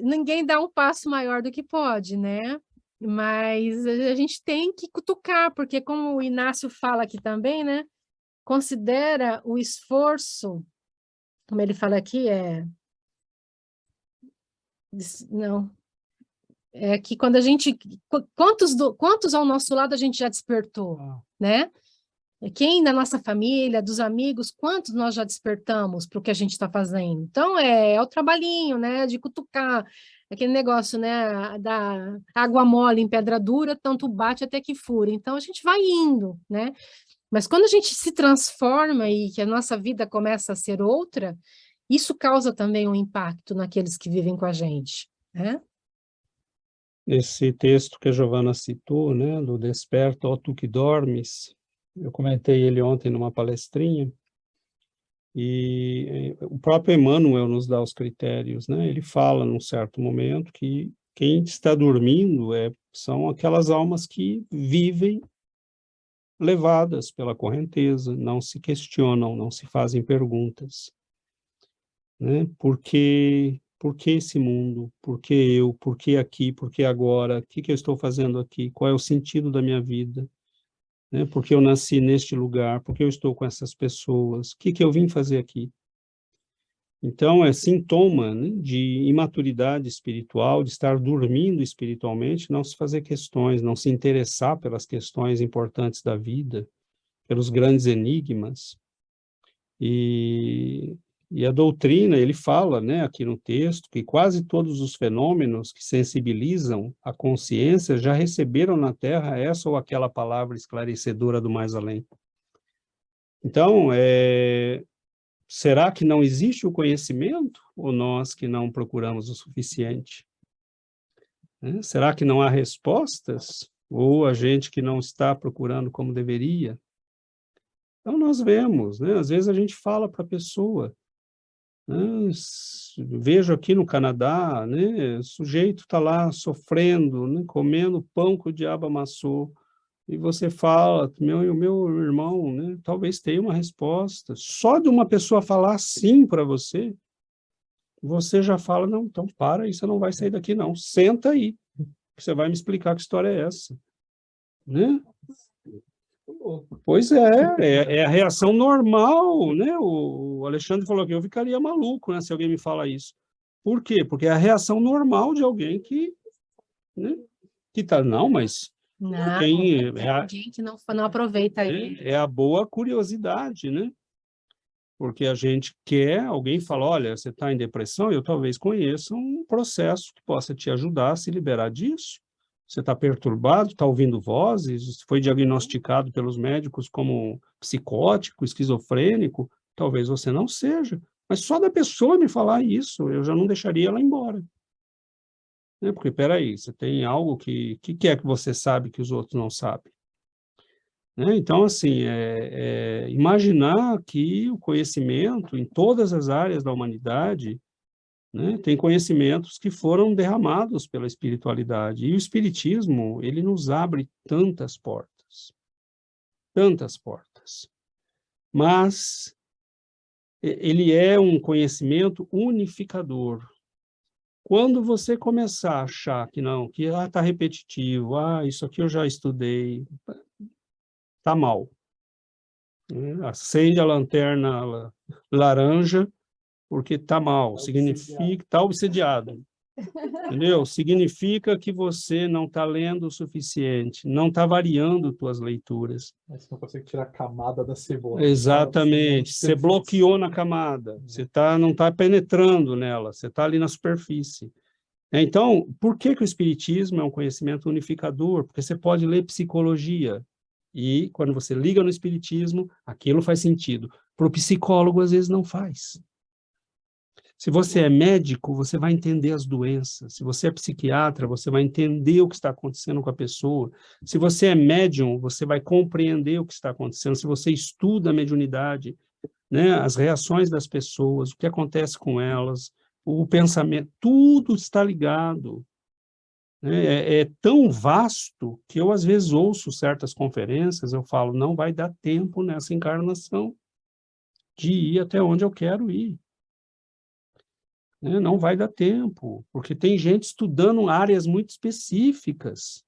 ninguém dá um passo maior do que pode, né? Mas a gente tem que cutucar, porque como o Inácio fala aqui também, né? Considera o esforço, como ele fala aqui, não, é que quando a gente, quantos ao nosso lado a gente já despertou, né? Quem da nossa família, dos amigos, quantos nós já despertamos para o que a gente está fazendo? Então, é o trabalhinho, né, de cutucar, aquele negócio, né, da água mole em pedra dura, tanto bate até que fura. Então, a gente vai indo, né? Mas quando a gente se transforma e que a nossa vida começa a ser outra, isso causa também um impacto naqueles que vivem com a gente, né? Esse texto que a Giovana citou, né, do Desperta, ó tu que dormes, eu comentei ele ontem numa palestrinha, e o próprio Emmanuel nos dá os critérios, né? Ele fala, num certo momento, que quem está dormindo são aquelas almas que vivem levadas pela correnteza, não se questionam, não se fazem perguntas, né? Por que esse mundo? Por que eu? Por que aqui? Por que agora? O que eu estou fazendo aqui? Qual é o sentido da minha vida? Né? Por que eu nasci neste lugar? Por que eu estou com essas pessoas? O que eu vim fazer aqui? Então, é sintoma, né, de imaturidade espiritual, de estar dormindo espiritualmente, não se fazer questões, não se interessar pelas questões importantes da vida, pelos grandes enigmas. E a doutrina, ele fala, né, aqui no texto, que quase todos os fenômenos que sensibilizam a consciência já receberam na Terra essa ou aquela palavra esclarecedora do mais além. Então, será que não existe o conhecimento, ou nós que não procuramos o suficiente? Né? Será que não há respostas, ou a gente que não está procurando como deveria? Então, nós vemos, né? Às vezes a gente fala para a pessoa, né? Vejo aqui no Canadá, né? O sujeito está lá sofrendo, né? Comendo pão que o diabo amassou, e você fala, o meu irmão, né, talvez tenha uma resposta. Só de uma pessoa falar sim para você, você já fala, não, então para aí, você não vai sair daqui não. Senta aí, que você vai me explicar que história é essa. Né? Pois é a reação normal, né? O Alexandre falou que eu ficaria maluco, né, se alguém me fala isso. Por quê? Porque é a reação normal de alguém que, né, que tá, não, mas... Não, alguém que não aproveita aí. É a boa curiosidade, né? Porque a gente quer, alguém fala, olha, você está em depressão, eu talvez conheça um processo que possa te ajudar a se liberar disso. Você está perturbado, está ouvindo vozes, foi diagnosticado pelos médicos como psicótico, esquizofrênico, talvez você não seja. Mas só da pessoa me falar isso, eu já não deixaria ela embora. Né? Porque, peraí, você tem algo que é que você sabe que os outros não sabem? Né? Então, assim, imaginar que o conhecimento em todas as áreas da humanidade, né, tem conhecimentos que foram derramados pela espiritualidade. E o espiritismo, ele nos abre tantas portas. Tantas portas. Mas ele é um conhecimento unificador. Quando você começar a achar que não, que está repetitivo, isso aqui eu já estudei, está mal. Acende a lanterna laranja, porque está mal, significa, está obsediado. Entendeu? Significa que você não está lendo o suficiente, não está variando suas leituras. Mas você não consegue tirar a camada da cebola. Exatamente, você bloqueou na camada, você não está penetrando nela, você está ali na superfície. Então, por que o Espiritismo é um conhecimento unificador? Porque você pode ler psicologia, e quando você liga no Espiritismo, aquilo faz sentido. Para o psicólogo, às vezes, não faz. Se você é médico, você vai entender as doenças. Se você é psiquiatra, você vai entender o que está acontecendo com a pessoa. Se você é médium, você vai compreender o que está acontecendo. Se você estuda a mediunidade, né, as reações das pessoas, o que acontece com elas, o pensamento, tudo está ligado. É tão vasto que eu, às vezes, ouço certas conferências, eu falo, não vai dar tempo nessa encarnação de ir até onde eu quero ir. Não vai dar tempo, porque tem gente estudando áreas muito específicas.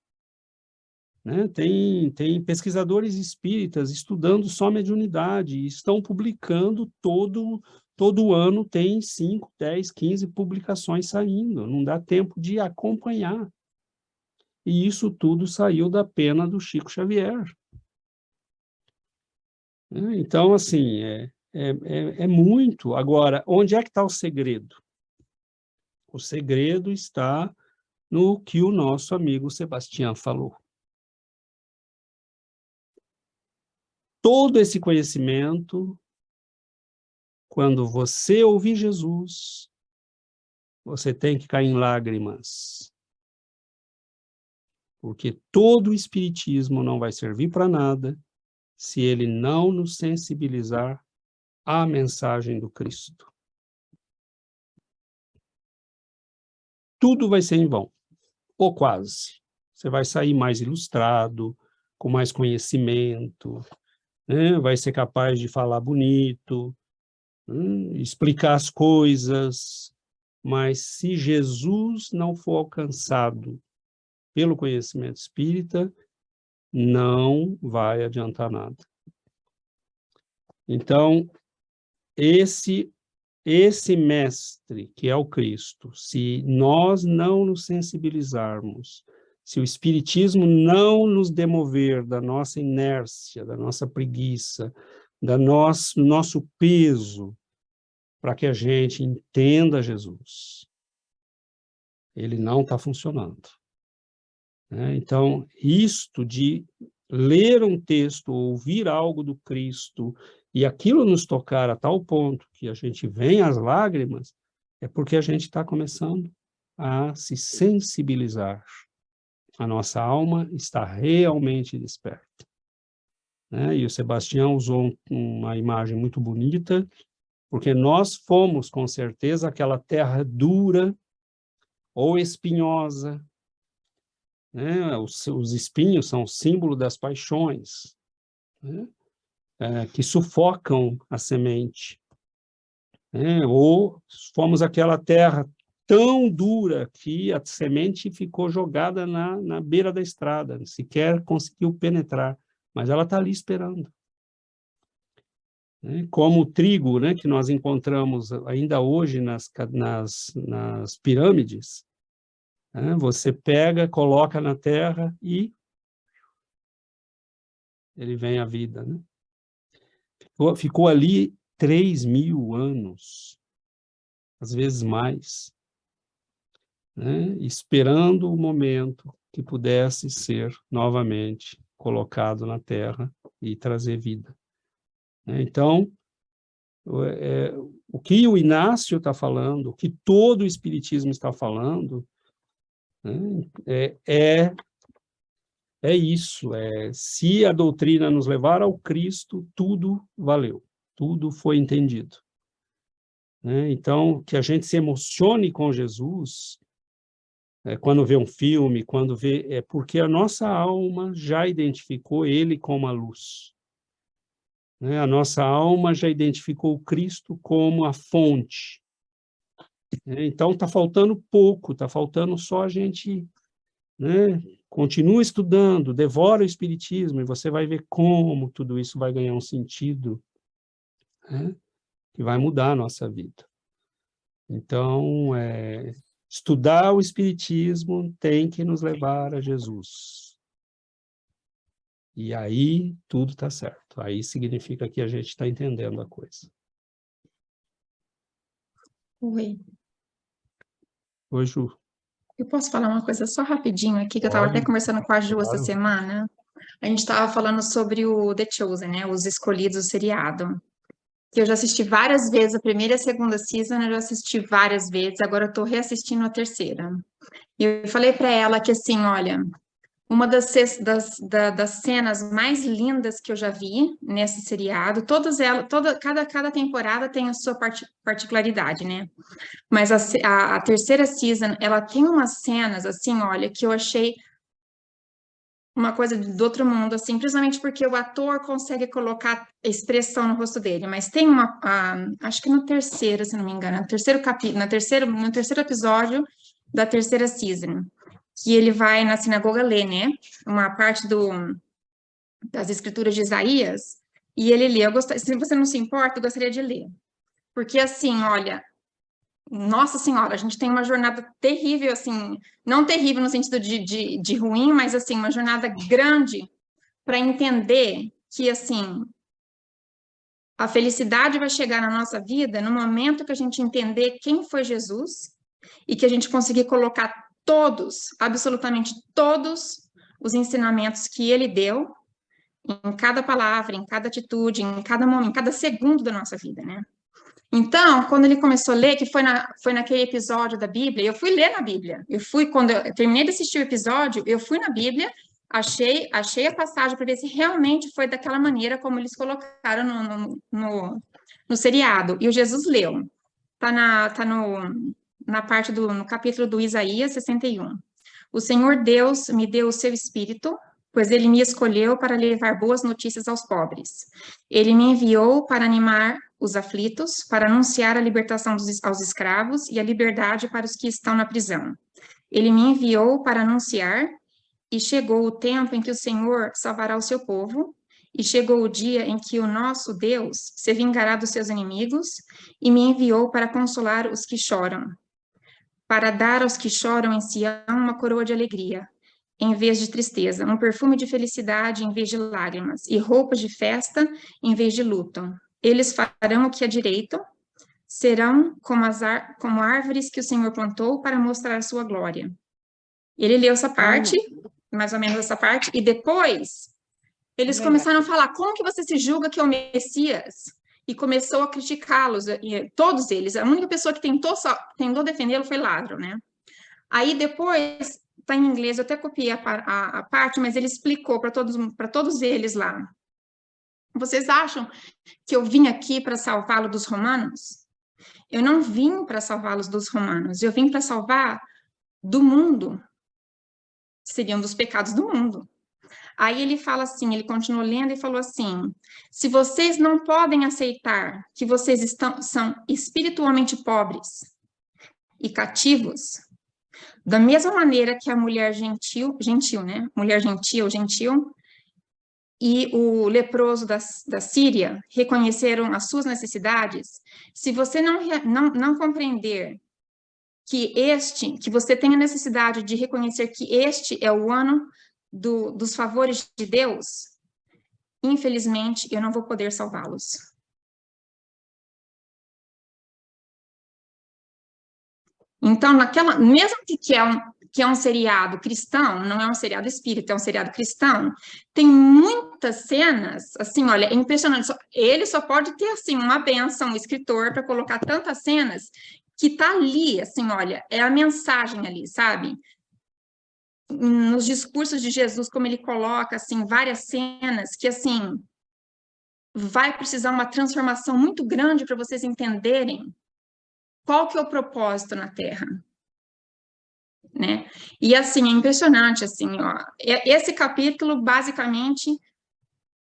Né? Tem pesquisadores espíritas estudando só mediunidade, e estão publicando todo ano, tem 5, 10, 15 publicações saindo, não dá tempo de acompanhar. E isso tudo saiu da pena do Chico Xavier. Então, assim, é muito. Agora, onde é que está o segredo? O segredo está no que o nosso amigo Sebastião falou. Todo esse conhecimento, quando você ouvir Jesus, você tem que cair em lágrimas. Porque todo o espiritismo não vai servir para nada se ele não nos sensibilizar à mensagem do Cristo. Tudo vai ser em vão, ou quase. Você vai sair mais ilustrado, com mais conhecimento, né? Vai ser capaz de falar bonito, explicar as coisas, mas se Jesus não for alcançado pelo conhecimento espírita, não vai adiantar nada. Então, esse mestre, que é o Cristo, se nós não nos sensibilizarmos, se o Espiritismo não nos demover da nossa inércia, da nossa preguiça, do nosso peso, para que a gente entenda Jesus, ele não está funcionando. Então, isto de ler um texto, ouvir algo do Cristo, e aquilo nos tocar a tal ponto que a gente vem às lágrimas, é porque a gente está começando a se sensibilizar. A nossa alma está realmente desperta. E o Sebastião usou uma imagem muito bonita, porque nós fomos, com certeza, aquela terra dura ou espinhosa, né? Os espinhos são o símbolo das paixões, né? Que sufocam a semente. Ou fomos aquela terra tão dura que a semente ficou jogada na beira da estrada, sequer conseguiu penetrar, mas ela está ali esperando. Como o trigo, né, que nós encontramos ainda hoje nas pirâmides, você pega, coloca na terra e ele vem à vida. Né? Ficou ali 3.000 anos, às vezes mais, né? Esperando o momento que pudesse ser novamente colocado na terra e trazer vida. Então, o que o Inácio está falando, o que todo o Espiritismo está falando, é isso. Se a doutrina nos levar ao Cristo, tudo valeu, tudo foi entendido. Então, que a gente se emocione com Jesus, quando vê um filme, quando vê, é porque a nossa alma já identificou ele como a luz. A nossa alma já identificou o Cristo como a fonte. Então, está faltando pouco, está faltando só a gente, continua estudando, devora o Espiritismo, e você vai ver como tudo isso vai ganhar um sentido, que vai mudar a nossa vida. Então, estudar o Espiritismo tem que nos levar a Jesus. E aí tudo está certo. Aí significa que a gente está entendendo a coisa. Oi. Oi, Ju. Eu posso falar uma coisa só rapidinho aqui, que eu estava até conversando com a Ju essa semana. A gente estava falando sobre o The Chosen, né? Os Escolhidos, o seriado. Que eu já assisti várias vezes, a primeira e a segunda season eu já assisti várias vezes, agora eu estou reassistindo a terceira. E eu falei para ela que, assim, olha, uma das cenas mais lindas que eu já vi nesse seriado, cada temporada tem a sua particularidade, né? Mas a terceira season, ela tem umas cenas, assim, olha, que eu achei uma coisa do outro mundo, assim, principalmente porque o ator consegue colocar expressão no rosto dele, mas tem acho que no terceiro, se não me engano, no terceiro episódio da terceira season, que ele vai na sinagoga ler, né, uma parte das escrituras de Isaías, e ele lê, se você não se importa, eu gostaria de ler, porque assim, olha, nossa Senhora, a gente tem uma jornada terrível, assim, não terrível no sentido de ruim, mas, assim, uma jornada grande para entender que, assim, a felicidade vai chegar na nossa vida no momento que a gente entender quem foi Jesus e que a gente conseguir colocar absolutamente todos os ensinamentos que ele deu em cada palavra, em cada atitude, em cada momento, em cada segundo da nossa vida, né? Então, quando ele começou a ler, que foi naquele episódio da Bíblia, eu fui ler na Bíblia. Quando eu terminei de assistir o episódio, eu fui na Bíblia, achei a passagem para ver se realmente foi daquela maneira como eles colocaram no seriado. E o Jesus leu. Está na parte no capítulo do Isaías 61. O Senhor Deus me deu o seu espírito pois ele me escolheu para levar boas notícias aos pobres. Ele me enviou para animar os aflitos, para anunciar a libertação aos escravos e a liberdade para os que estão na prisão. Ele me enviou para anunciar, e chegou o tempo em que o Senhor salvará o seu povo, e chegou o dia em que o nosso Deus se vingará dos seus inimigos, e me enviou para consolar os que choram, para dar aos que choram em Sião uma coroa de alegria, em vez de tristeza, um perfume de felicidade em vez de lágrimas, e roupas de festa em vez de luto. Eles farão o que é direito, serão como árvores que o Senhor plantou para mostrar a sua glória. Ele leu essa parte, mais ou menos essa parte, e depois eles começaram a falar, como que você se julga que é o Messias? E começou a criticá-los, todos eles. A única pessoa que tentou defendê-lo foi Lázaro, né? Aí depois, está em inglês, eu até copiei a parte, mas ele explicou para todos eles lá. Vocês acham que eu vim aqui para salvá-lo dos romanos? Eu não vim para salvá-los dos romanos, eu vim para salvar do mundo. Seriam dos pecados do mundo. Aí ele fala assim, ele continuou lendo e falou assim, se vocês não podem aceitar que vocês são espiritualmente pobres e cativos, da mesma maneira que a mulher gentil, né? Mulher gentil, e o leproso da Síria reconheceram as suas necessidades, se você não compreender que você tem a necessidade de reconhecer que este é o ano dos favores de Deus, infelizmente, eu não vou poder salvá-los. Então, mesmo que é um seriado cristão, não é um seriado espírita, é um seriado cristão, tem muitas cenas, assim, olha, é impressionante, ele só pode ter, assim, uma bênção, um escritor, para colocar tantas cenas, que tá ali, assim, olha, é a mensagem ali, sabe? Nos discursos de Jesus, como ele coloca, assim, várias cenas que, assim, vai precisar uma transformação muito grande para vocês entenderem qual que é o propósito na Terra, né? E, assim, é impressionante, assim, ó, esse capítulo, basicamente,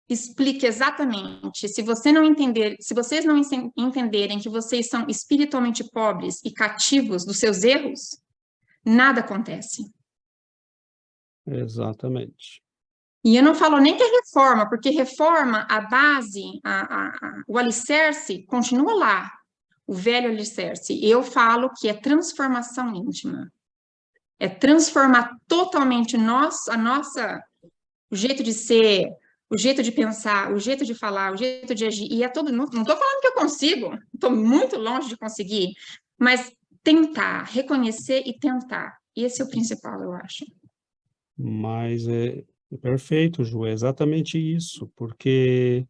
explica exatamente, se vocês não entenderem que vocês são espiritualmente pobres e cativos dos seus erros, nada acontece. Exatamente. E eu não falo nem que é reforma, porque reforma, a base, o alicerce continua lá, o velho alicerce. Eu falo que é transformação íntima. É transformar totalmente o jeito de ser, o jeito de pensar, o jeito de falar, o jeito de agir. E não estou falando que eu consigo, estou muito longe de conseguir, mas tentar, reconhecer e tentar. Esse é o principal, eu acho. Mas é perfeito, Ju, é exatamente isso, porque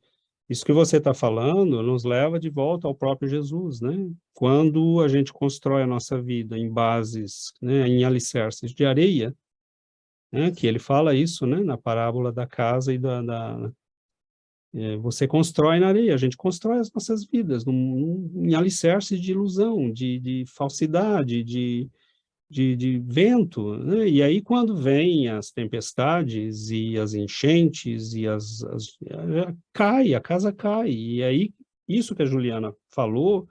isso que você está falando nos leva de volta ao próprio Jesus, né? Quando a gente constrói a nossa vida em bases, né, em alicerces de areia, né, que ele fala isso, né, na parábola da casa e você constrói na areia, a gente constrói as nossas vidas em alicerces de ilusão, de falsidade, de vento, né? E aí quando vem as tempestades e as enchentes e a casa cai, e aí isso que a Juliana falou,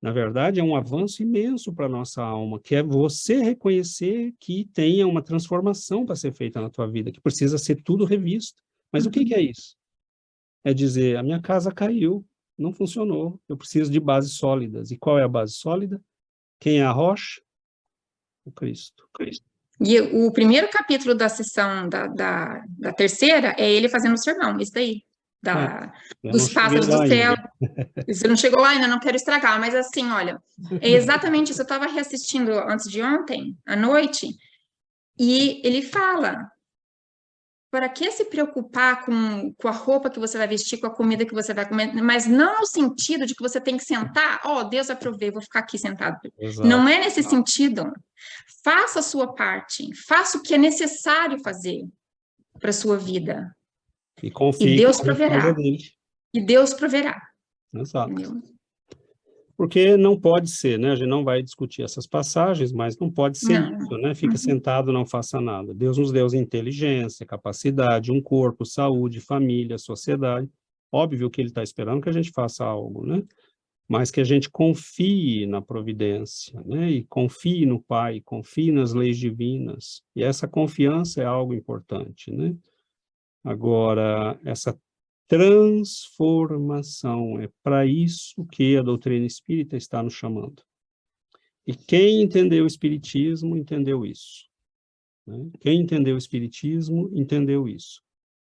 na verdade é um avanço imenso para a nossa alma, que é você reconhecer que tenha uma transformação para ser feita na tua vida, que precisa ser tudo revisto. Mas o que é isso? É dizer, a minha casa caiu, não funcionou, eu preciso de bases sólidas. E qual é a base sólida? Quem é a rocha? O Cristo. E o primeiro capítulo da sessão da terceira é ele fazendo o sermão, isso daí, dos pássaros do céu. Você não chegou lá ainda, não quero estragar, mas assim, olha, é exatamente isso. Eu estava reassistindo antes de ontem, à noite, e ele fala, para que se preocupar com a roupa que você vai vestir, com a comida que você vai comer, mas não no sentido de que você tem que sentar, Deus vai prover, vou ficar aqui sentado. Exato. Não é nesse sentido. Faça a sua parte, faça o que é necessário fazer para a sua vida. E confie e Deus que proverá. E Deus proverá. Exato. Entendeu? Porque não pode ser, né? A gente não vai discutir essas passagens, mas não pode ser Não. isso, né? Fica sentado, não faça nada. Deus nos deu inteligência, capacidade, um corpo, saúde, família, sociedade. Óbvio que ele está esperando que a gente faça algo, né? Mas que a gente confie na providência, né? E confie no Pai, confie nas leis divinas. E essa confiança é algo importante, né? Agora, essa transformação é para isso que a doutrina espírita está nos chamando. E quem entendeu o espiritismo, entendeu isso, né? Quem entendeu o espiritismo, entendeu isso.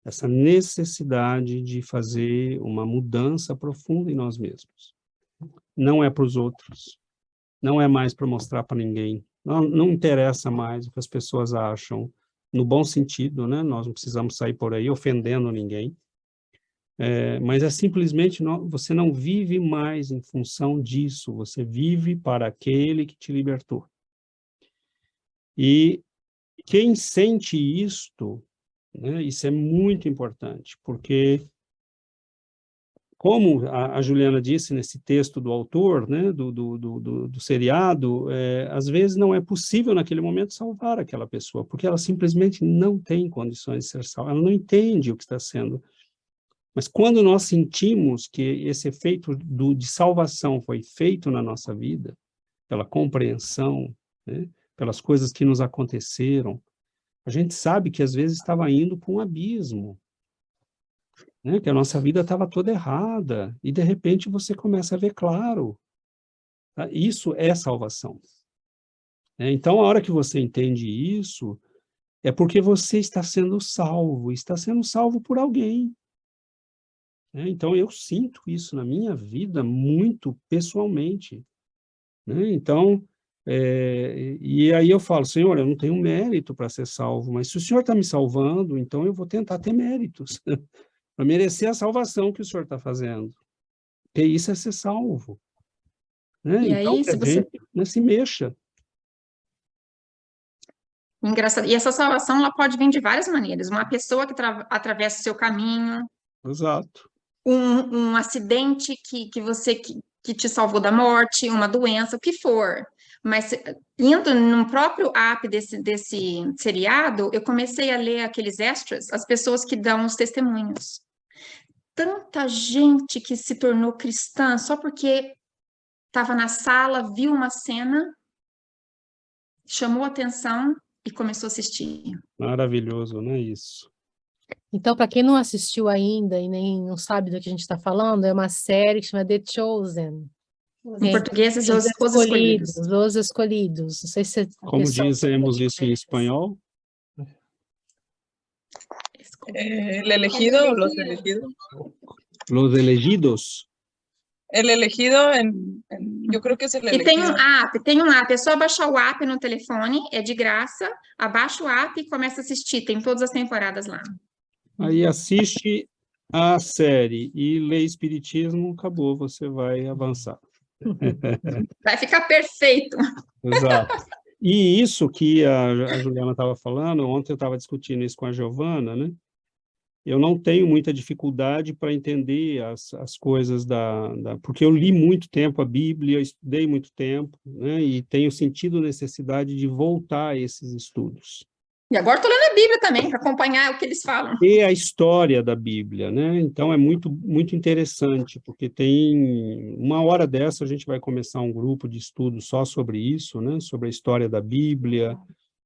Essa necessidade de fazer uma mudança profunda em nós mesmos. Não é para os outros, não é mais para mostrar para ninguém, não interessa mais o que as pessoas acham, no bom sentido, né? Nós não precisamos sair por aí ofendendo ninguém, mas é simplesmente, você não vive mais em função disso, você vive para aquele que te libertou. E quem sente isto, né, isso é muito importante, porque como a Juliana disse nesse texto do autor, né, do seriado, às vezes não é possível naquele momento salvar aquela pessoa, porque ela simplesmente não tem condições de ser salva, ela não entende o que está sendo. Mas quando nós sentimos que esse efeito de salvação foi feito na nossa vida, pela compreensão, né, pelas coisas que nos aconteceram, a gente sabe que às vezes estava indo para um abismo, né, que a nossa vida estava toda errada, e de repente você começa a ver claro. Tá? Isso é salvação. Então, a hora que você entende isso, é porque você está sendo salvo por alguém. Então, eu sinto isso na minha vida muito pessoalmente. Então, e aí eu falo, Senhor, eu não tenho mérito para ser salvo, mas se o Senhor está me salvando, então eu vou tentar ter méritos. Para merecer a salvação que o Senhor está fazendo. Porque isso é ser salvo. E Então, aí, que a gente, né, se mexa. Engraçado. E essa salvação, ela pode vir de várias maneiras. Uma pessoa que atravessa o seu caminho, Exato. um acidente que te salvou da morte, uma doença, o que for. Mas indo no próprio app desse seriado, eu comecei a ler aqueles extras, as pessoas que dão os testemunhos. Tanta gente que se tornou cristã só porque estava na sala, viu uma cena, chamou atenção e começou a assistir. Maravilhoso, né, isso. Então, para quem não assistiu ainda e nem não sabe do que a gente está falando, é uma série que chama The Chosen. Em português, os escolhidos. Os Escolhidos. Não sei se Como dizemos isso em espanhol? El elegido o los elegidos. Los elegidos. El elegido, yo creo que es el E elegido. tem um app, é só baixar o app no telefone, é de graça, abaixa o app e começa a assistir, tem todas as temporadas lá. Aí assiste a série e lê Espiritismo, acabou, você vai avançar. Vai ficar perfeito. Exato. E isso que a Juliana estava falando, ontem eu estava discutindo isso com a Giovana, né? Eu não tenho muita dificuldade para entender as coisas porque eu li muito tempo a Bíblia, estudei muito tempo, né? E tenho sentido necessidade de voltar a esses estudos. E agora estou lendo a Bíblia também, para acompanhar o que eles falam. E a história da Bíblia, né? Então, é muito, muito interessante, porque tem uma hora dessa, a gente vai começar um grupo de estudo só sobre isso, né? Sobre a história da Bíblia,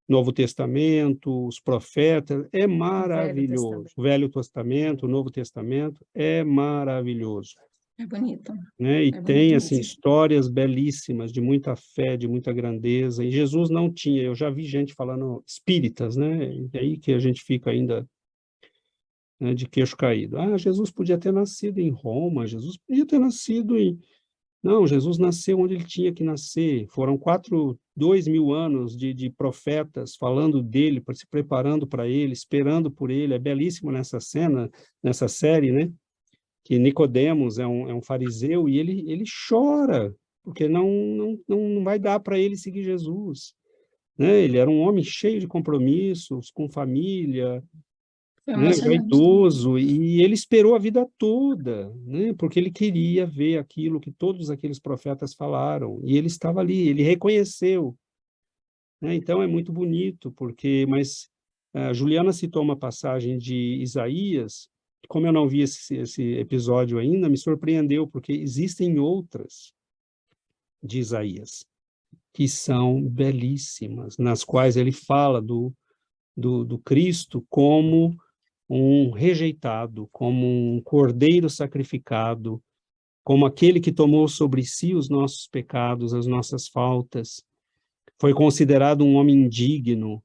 Novo Testamento, os profetas, é maravilhoso. O Velho Testamento, o Novo Testamento, é maravilhoso. É bonito. Né? E É tem, bonito assim, mesmo. histórias belíssimas, de muita fé, de muita grandeza, e Jesus não tinha, eu já vi gente falando espíritas, né? E aí que a gente fica ainda, né, de queixo caído. Jesus podia ter nascido em Roma, Jesus podia ter nascido em... Não, Jesus nasceu onde ele tinha que nascer, foram 2.000 anos de profetas falando dele, se preparando para ele, esperando por ele, é belíssimo nessa cena, nessa série, né? Que Nicodemos é um fariseu e ele chora, porque não vai dar para ele seguir Jesus. Né? Ele era um homem cheio de compromissos, com família, É né, emocionante. vaidoso, e ele esperou a vida toda, né, porque ele queria ver aquilo que todos aqueles profetas falaram, e ele estava ali, ele reconheceu, né, então é muito bonito, mas a Juliana citou uma passagem de Isaías, como eu não vi esse episódio ainda, me surpreendeu, porque existem outras de Isaías, que são belíssimas, nas quais ele fala do Cristo como um rejeitado, como um cordeiro sacrificado, como aquele que tomou sobre si os nossos pecados, as nossas faltas, foi considerado um homem indigno,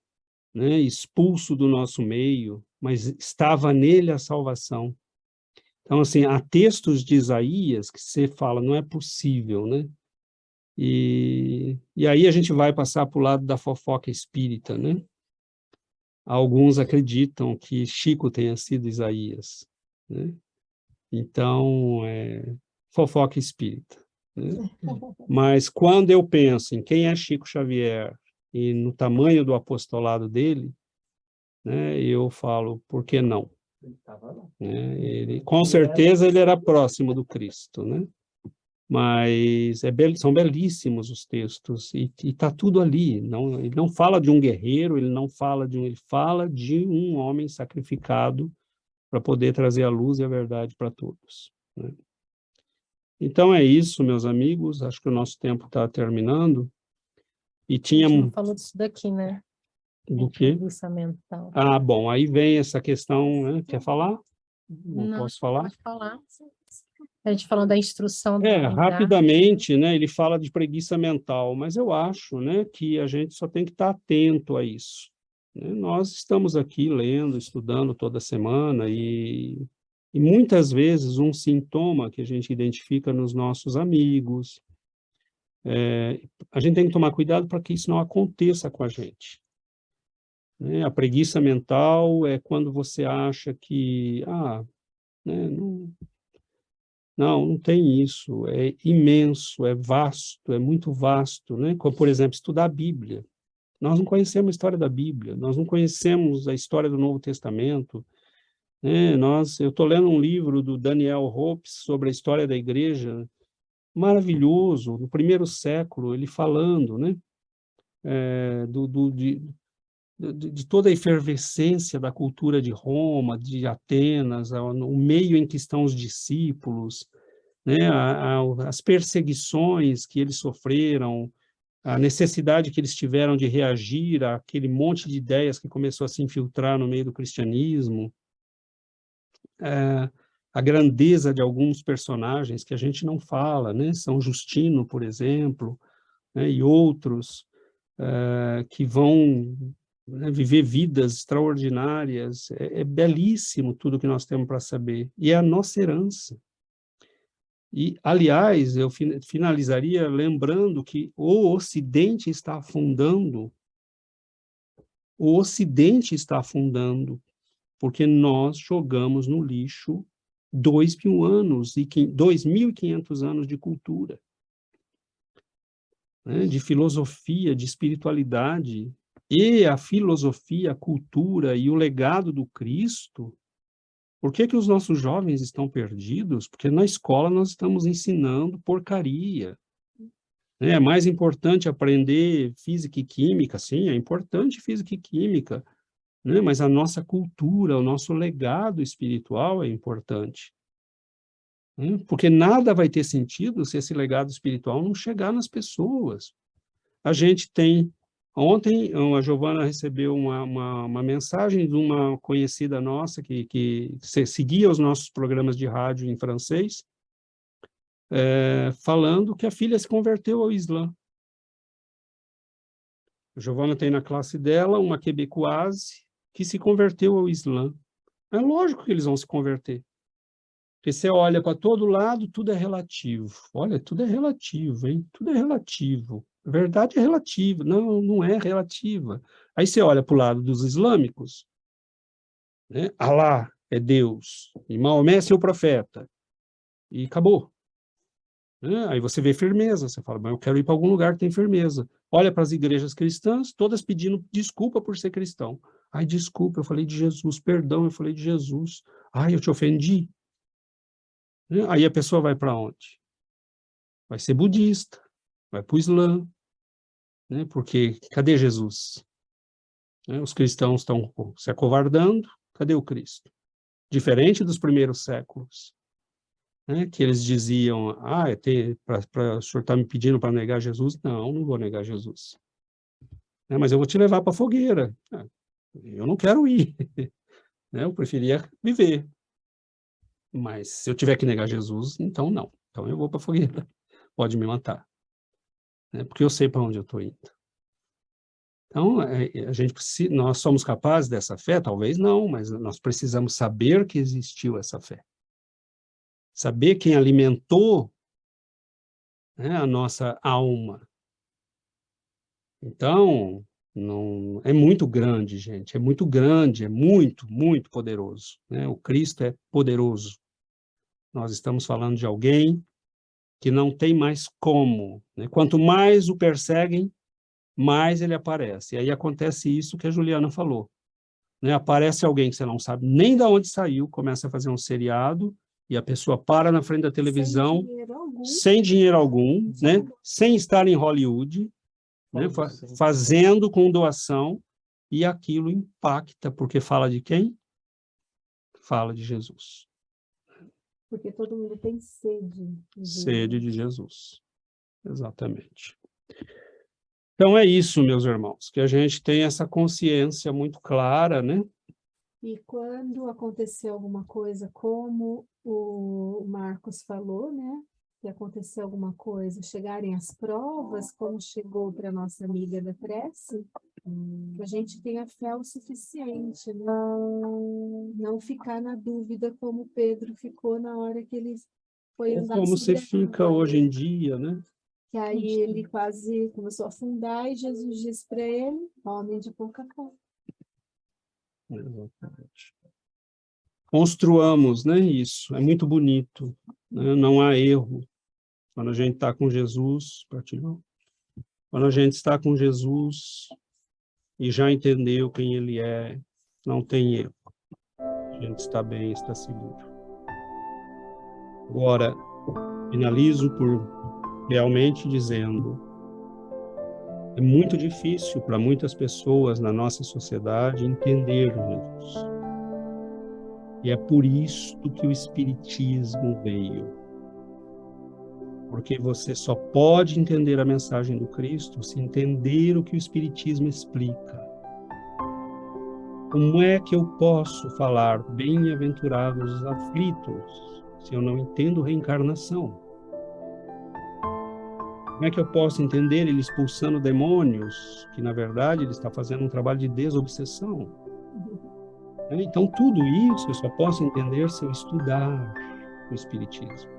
né, expulso do nosso meio, mas estava nele a salvação. Então, assim, há textos de Isaías que você fala, não é possível, né? E aí a gente vai passar para o lado da fofoca espírita, né? Alguns acreditam que Chico tenha sido Isaías, né? Então, fofoca espírita, né? Mas quando eu penso em quem é Chico Xavier e no tamanho do apostolado dele, né, eu falo, por que não? Né? Com certeza ele era próximo do Cristo, né? Mas são belíssimos os textos, e está tudo ali. Ele não fala de um guerreiro, ele fala de um homem sacrificado para poder trazer a luz e a verdade para todos, né? Então é isso, meus amigos, acho que o nosso tempo está terminando, e A tinha... gente não falou disso daqui, né? Do quê? Preguiça mental. Ah, bom, aí vem essa questão, né? Quer falar? Não posso falar? Pode falar. A gente falando da instrução do Bem-Dar. Rapidamente, né, ele fala de preguiça mental, mas eu acho, né, que a gente só tem que estar atento a isso, né? Nós estamos aqui lendo, estudando toda semana, e muitas vezes um sintoma que a gente identifica nos nossos amigos, a gente tem que tomar cuidado para que isso não aconteça com a gente, né? A preguiça mental é quando você acha que, né, não tem isso, é imenso, é vasto, é muito vasto, né? Como, por exemplo, estudar a Bíblia. Nós não conhecemos a história da Bíblia, nós não conhecemos a história do Novo Testamento, né? Eu estou lendo um livro do Daniel Hopes sobre a história da igreja, maravilhoso, no primeiro século, ele falando, né? De toda a efervescência da cultura de Roma, de Atenas, o meio em que estão os discípulos, né, as perseguições que eles sofreram, a necessidade que eles tiveram de reagir àquele monte de ideias que começou a se infiltrar no meio do cristianismo, a grandeza de alguns personagens que a gente não fala, né, São Justino, por exemplo, né, e outros que vão, né, viver vidas extraordinárias. É belíssimo tudo que nós temos para saber, e é a nossa herança. E, aliás, eu finalizaria lembrando que o Ocidente está afundando, porque nós jogamos no lixo 2.000 anos e 2.500 anos de cultura, né, de filosofia, de espiritualidade, e a filosofia, a cultura e o legado do Cristo. Por que os nossos jovens estão perdidos? Porque na escola nós estamos ensinando porcaria, né? É mais importante aprender física e química, sim, é importante física e química, né? Mas a nossa cultura, o nosso legado espiritual é importante, né? Porque nada vai ter sentido se esse legado espiritual não chegar nas pessoas. A gente tem... Ontem, a Giovana recebeu uma mensagem de uma conhecida nossa que seguia os nossos programas de rádio em francês, falando que a filha se converteu ao Islã. A Giovana tem na classe dela uma quebecoise que se converteu ao Islã. É lógico que eles vão se converter. Porque você olha para todo lado, tudo é relativo. Olha, tudo é relativo, hein? Tudo é relativo. A verdade é relativa. Não, não é relativa. Aí você olha para o lado dos islâmicos, né? Alá é Deus, e Maomé é seu profeta, e acabou, né? Aí você vê firmeza, você fala, mas eu quero ir para algum lugar que tem firmeza. Olha para as igrejas cristãs, todas pedindo desculpa por ser cristão. Ai, desculpa, eu falei de Jesus. Perdão, eu falei de Jesus. Ai, eu te ofendi. Né? Aí a pessoa vai para onde? Vai ser budista, vai para o Islã, né? Porque cadê Jesus? Né? Os cristãos estão se acovardando, cadê o Cristo? Diferente dos primeiros séculos, né? Que eles diziam, o senhor está me pedindo para negar Jesus? Não, não vou negar Jesus. Né? Mas eu vou te levar para a fogueira. Eu não quero ir, né? Eu preferia viver. Mas se eu tiver que negar Jesus, então não. Então eu vou para a fogueira. Pode me matar. Né? Porque eu sei para onde eu estou indo. Então, nós somos capazes dessa fé? Talvez não, mas nós precisamos saber que existiu essa fé. Saber quem alimentou, né, a nossa alma. Então, não, é muito grande, gente. É muito grande, é muito, muito poderoso. Né? O Cristo é poderoso. Nós estamos falando de alguém que não tem mais como. Né? Quanto mais o perseguem, mais ele aparece. E aí acontece isso que a Juliana falou. Né? Aparece alguém que você não sabe nem de onde saiu, começa a fazer um seriado, e a pessoa para na frente da televisão, sem dinheiro algum, né? Sem estar em Hollywood, né? Fazendo com doação, e aquilo impacta, porque fala de quem? Fala de Jesus. Porque todo mundo tem sede. Sede de Jesus. Exatamente. Então é isso, meus irmãos, que a gente tem essa consciência muito clara, né? E quando acontecer alguma coisa, como o Marcos falou, né? Que acontecer alguma coisa, chegarem as provas, como chegou para nossa amiga da prece, que a gente tenha fé o suficiente, né? Não ficar na dúvida como Pedro ficou na hora que ele foi andar Como você sobre a fica água, hoje em dia, né? que aí ele quase começou a afundar e Jesus disse para ele, homem de pouca fé. Exatamente. Construamos, né, isso. É muito bonito. Né? Não há erro. Quando a gente está com Jesus, quando a gente está com Jesus e já entendeu quem ele é, não tem erro. A gente está bem, está seguro. Agora, finalizo por realmente dizendo, é muito difícil para muitas pessoas na nossa sociedade entender Jesus. E é por isso que o Espiritismo veio. Porque você só pode entender a mensagem do Cristo se entender o que o Espiritismo explica. Como é que eu posso falar bem-aventurados os aflitos se eu não entendo reencarnação? Como é que eu posso entender ele expulsando demônios, que na verdade ele está fazendo um trabalho de desobsessão? Então tudo isso eu só posso entender se eu estudar o Espiritismo.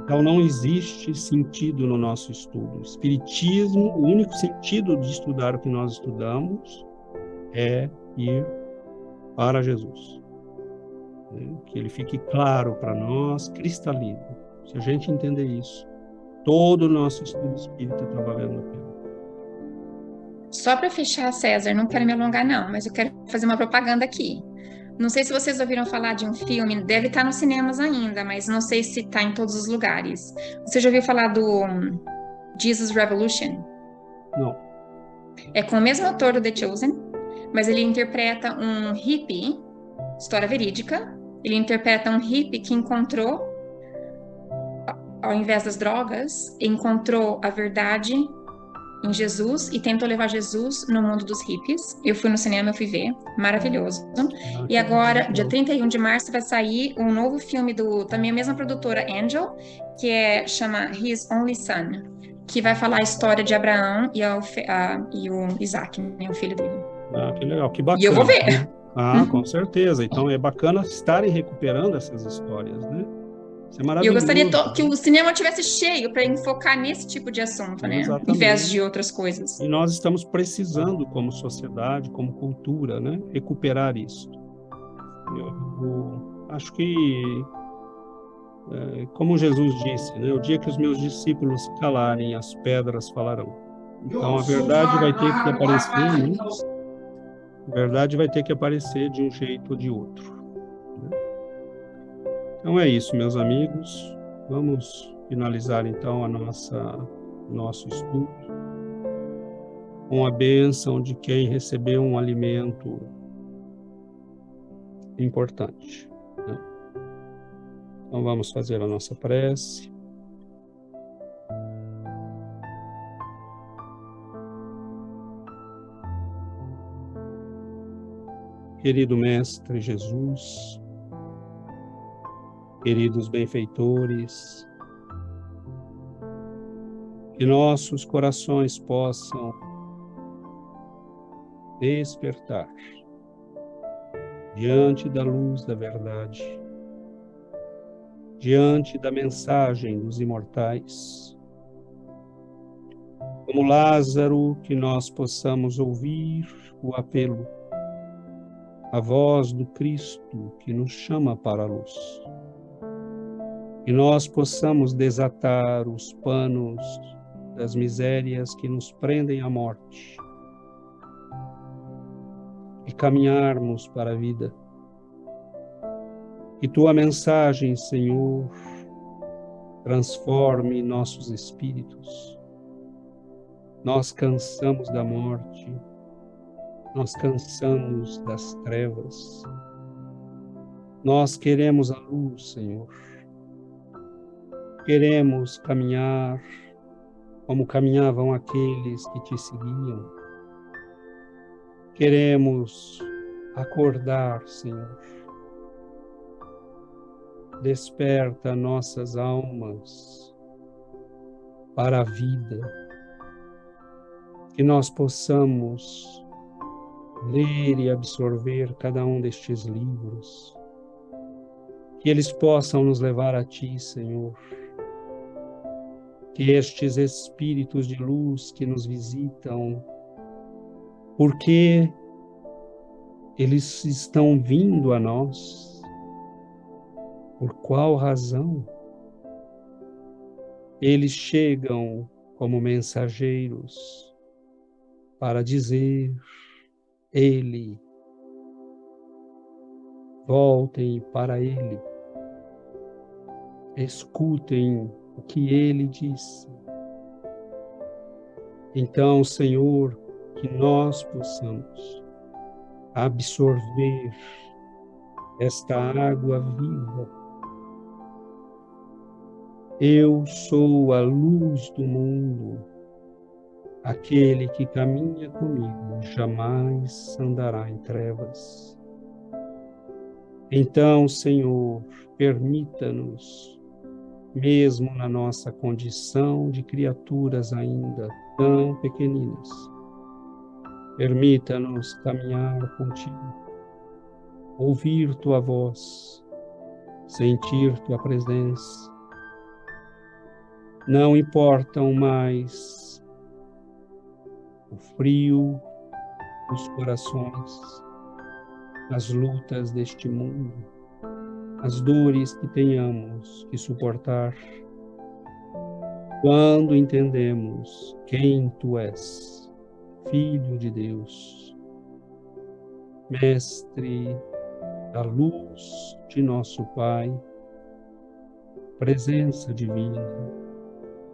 Então não existe sentido no nosso estudo. O Espiritismo, o único sentido de estudar o que nós estudamos é ir para Jesus. Que ele fique claro para nós, cristalino. Se a gente entender isso, todo o nosso estudo espírita está valendo a pena. Só para fechar, César, não quero me alongar não, mas eu quero fazer uma propaganda aqui. Não sei se vocês ouviram falar de um filme, deve estar nos cinemas ainda, mas não sei se está em todos os lugares. Você já ouviu falar do Jesus Revolution? Não. É com o mesmo ator do The Chosen, mas ele interpreta um hippie, história verídica, ele interpreta um hippie que encontrou, ao invés das drogas, encontrou a verdade em Jesus e tentou levar Jesus no mundo dos hippies. Eu fui no cinema, eu fui ver, maravilhoso. E agora, dia 31 de março, vai sair um novo filme também a mesma produtora, Angel, que chama His Only Son, que vai falar a história de Abraão e o Isaac, né, o filho dele. Que legal, que bacana. E eu vou ver. Com certeza. Então é bacana estarem recuperando essas histórias, né? Isso é E eu maravilhoso. gostaria que o cinema tivesse cheio para enfocar nesse tipo de assunto, né? Exatamente. Em vez de outras coisas. E nós estamos precisando, como sociedade, como cultura, né? Recuperar isso. Eu acho que, como Jesus disse, né? O dia que os meus discípulos calarem, as pedras falarão. Então a verdade vai ter que aparecer, né? A verdade vai ter que aparecer de um jeito ou de outro. Então é isso, meus amigos. Vamos finalizar então nosso estudo com a bênção de quem recebeu um alimento importante, né? Então vamos fazer a nossa prece. Querido Mestre Jesus, queridos benfeitores, que nossos corações possam despertar diante da luz da verdade, diante da mensagem dos imortais. Como Lázaro, que nós possamos ouvir o apelo, a voz do Cristo que nos chama para a luz. Que nós possamos desatar os panos das misérias que nos prendem à morte e caminharmos para a vida. Que tua mensagem, Senhor, transforme nossos espíritos. Nós cansamos da morte, nós cansamos das trevas. Nós queremos a luz, Senhor. Queremos caminhar como caminhavam aqueles que te seguiam. Queremos acordar, Senhor. Desperta nossas almas para a vida. Que nós possamos ler e absorver cada um destes livros. Que eles possam nos levar a Ti, Senhor. Que estes espíritos de luz que nos visitam, porque eles estão vindo a nós, por qual razão? Eles chegam como mensageiros para dizer: Ele, voltem para Ele, escutem o que Ele disse. Então, Senhor, que nós possamos absorver esta água viva. Eu sou a luz do mundo. Aquele que caminha comigo jamais andará em trevas. Então, Senhor, permita-nos, mesmo na nossa condição de criaturas ainda tão pequeninas, permita-nos caminhar contigo, ouvir tua voz, sentir tua presença. Não importam mais o frio dos corações, as lutas deste mundo, as dores que tenhamos que suportar, quando entendemos quem Tu és, Filho de Deus, Mestre da luz de nosso Pai, presença divina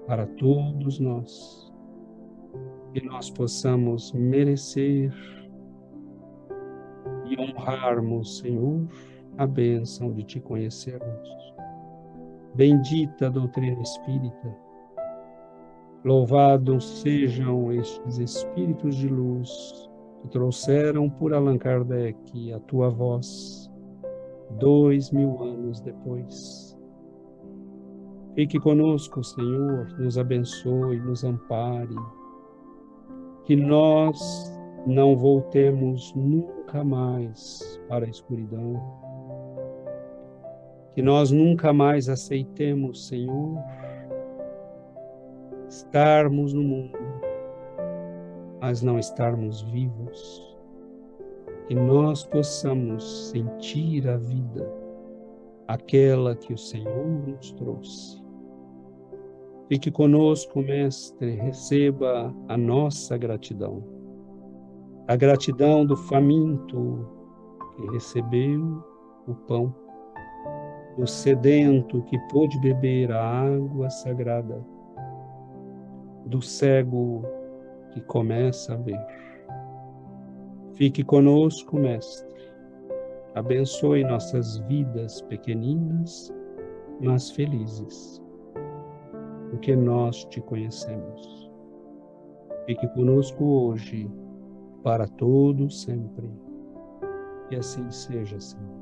para todos nós, que nós possamos merecer e honrarmos, Senhor, a bênção de Te conhecermos. Bendita a doutrina espírita, louvados sejam estes espíritos de luz que trouxeram por Allan Kardec a Tua voz 2000 anos depois. Fique conosco, Senhor, nos abençoe, nos ampare, que nós não voltemos nunca mais para a escuridão, que nós nunca mais aceitemos, Senhor, estarmos no mundo, mas não estarmos vivos, que nós possamos sentir a vida, aquela que o Senhor nos trouxe. Fique conosco, Mestre, receba a nossa gratidão. a gratidão do faminto que recebeu o pão, do sedento que pôde beber a água sagrada, do cego que começa a ver. Fique conosco, Mestre. Abençoe nossas vidas pequeninas, mas felizes, porque nós te conhecemos. Fique conosco hoje, para todo sempre. Que assim seja, Senhor.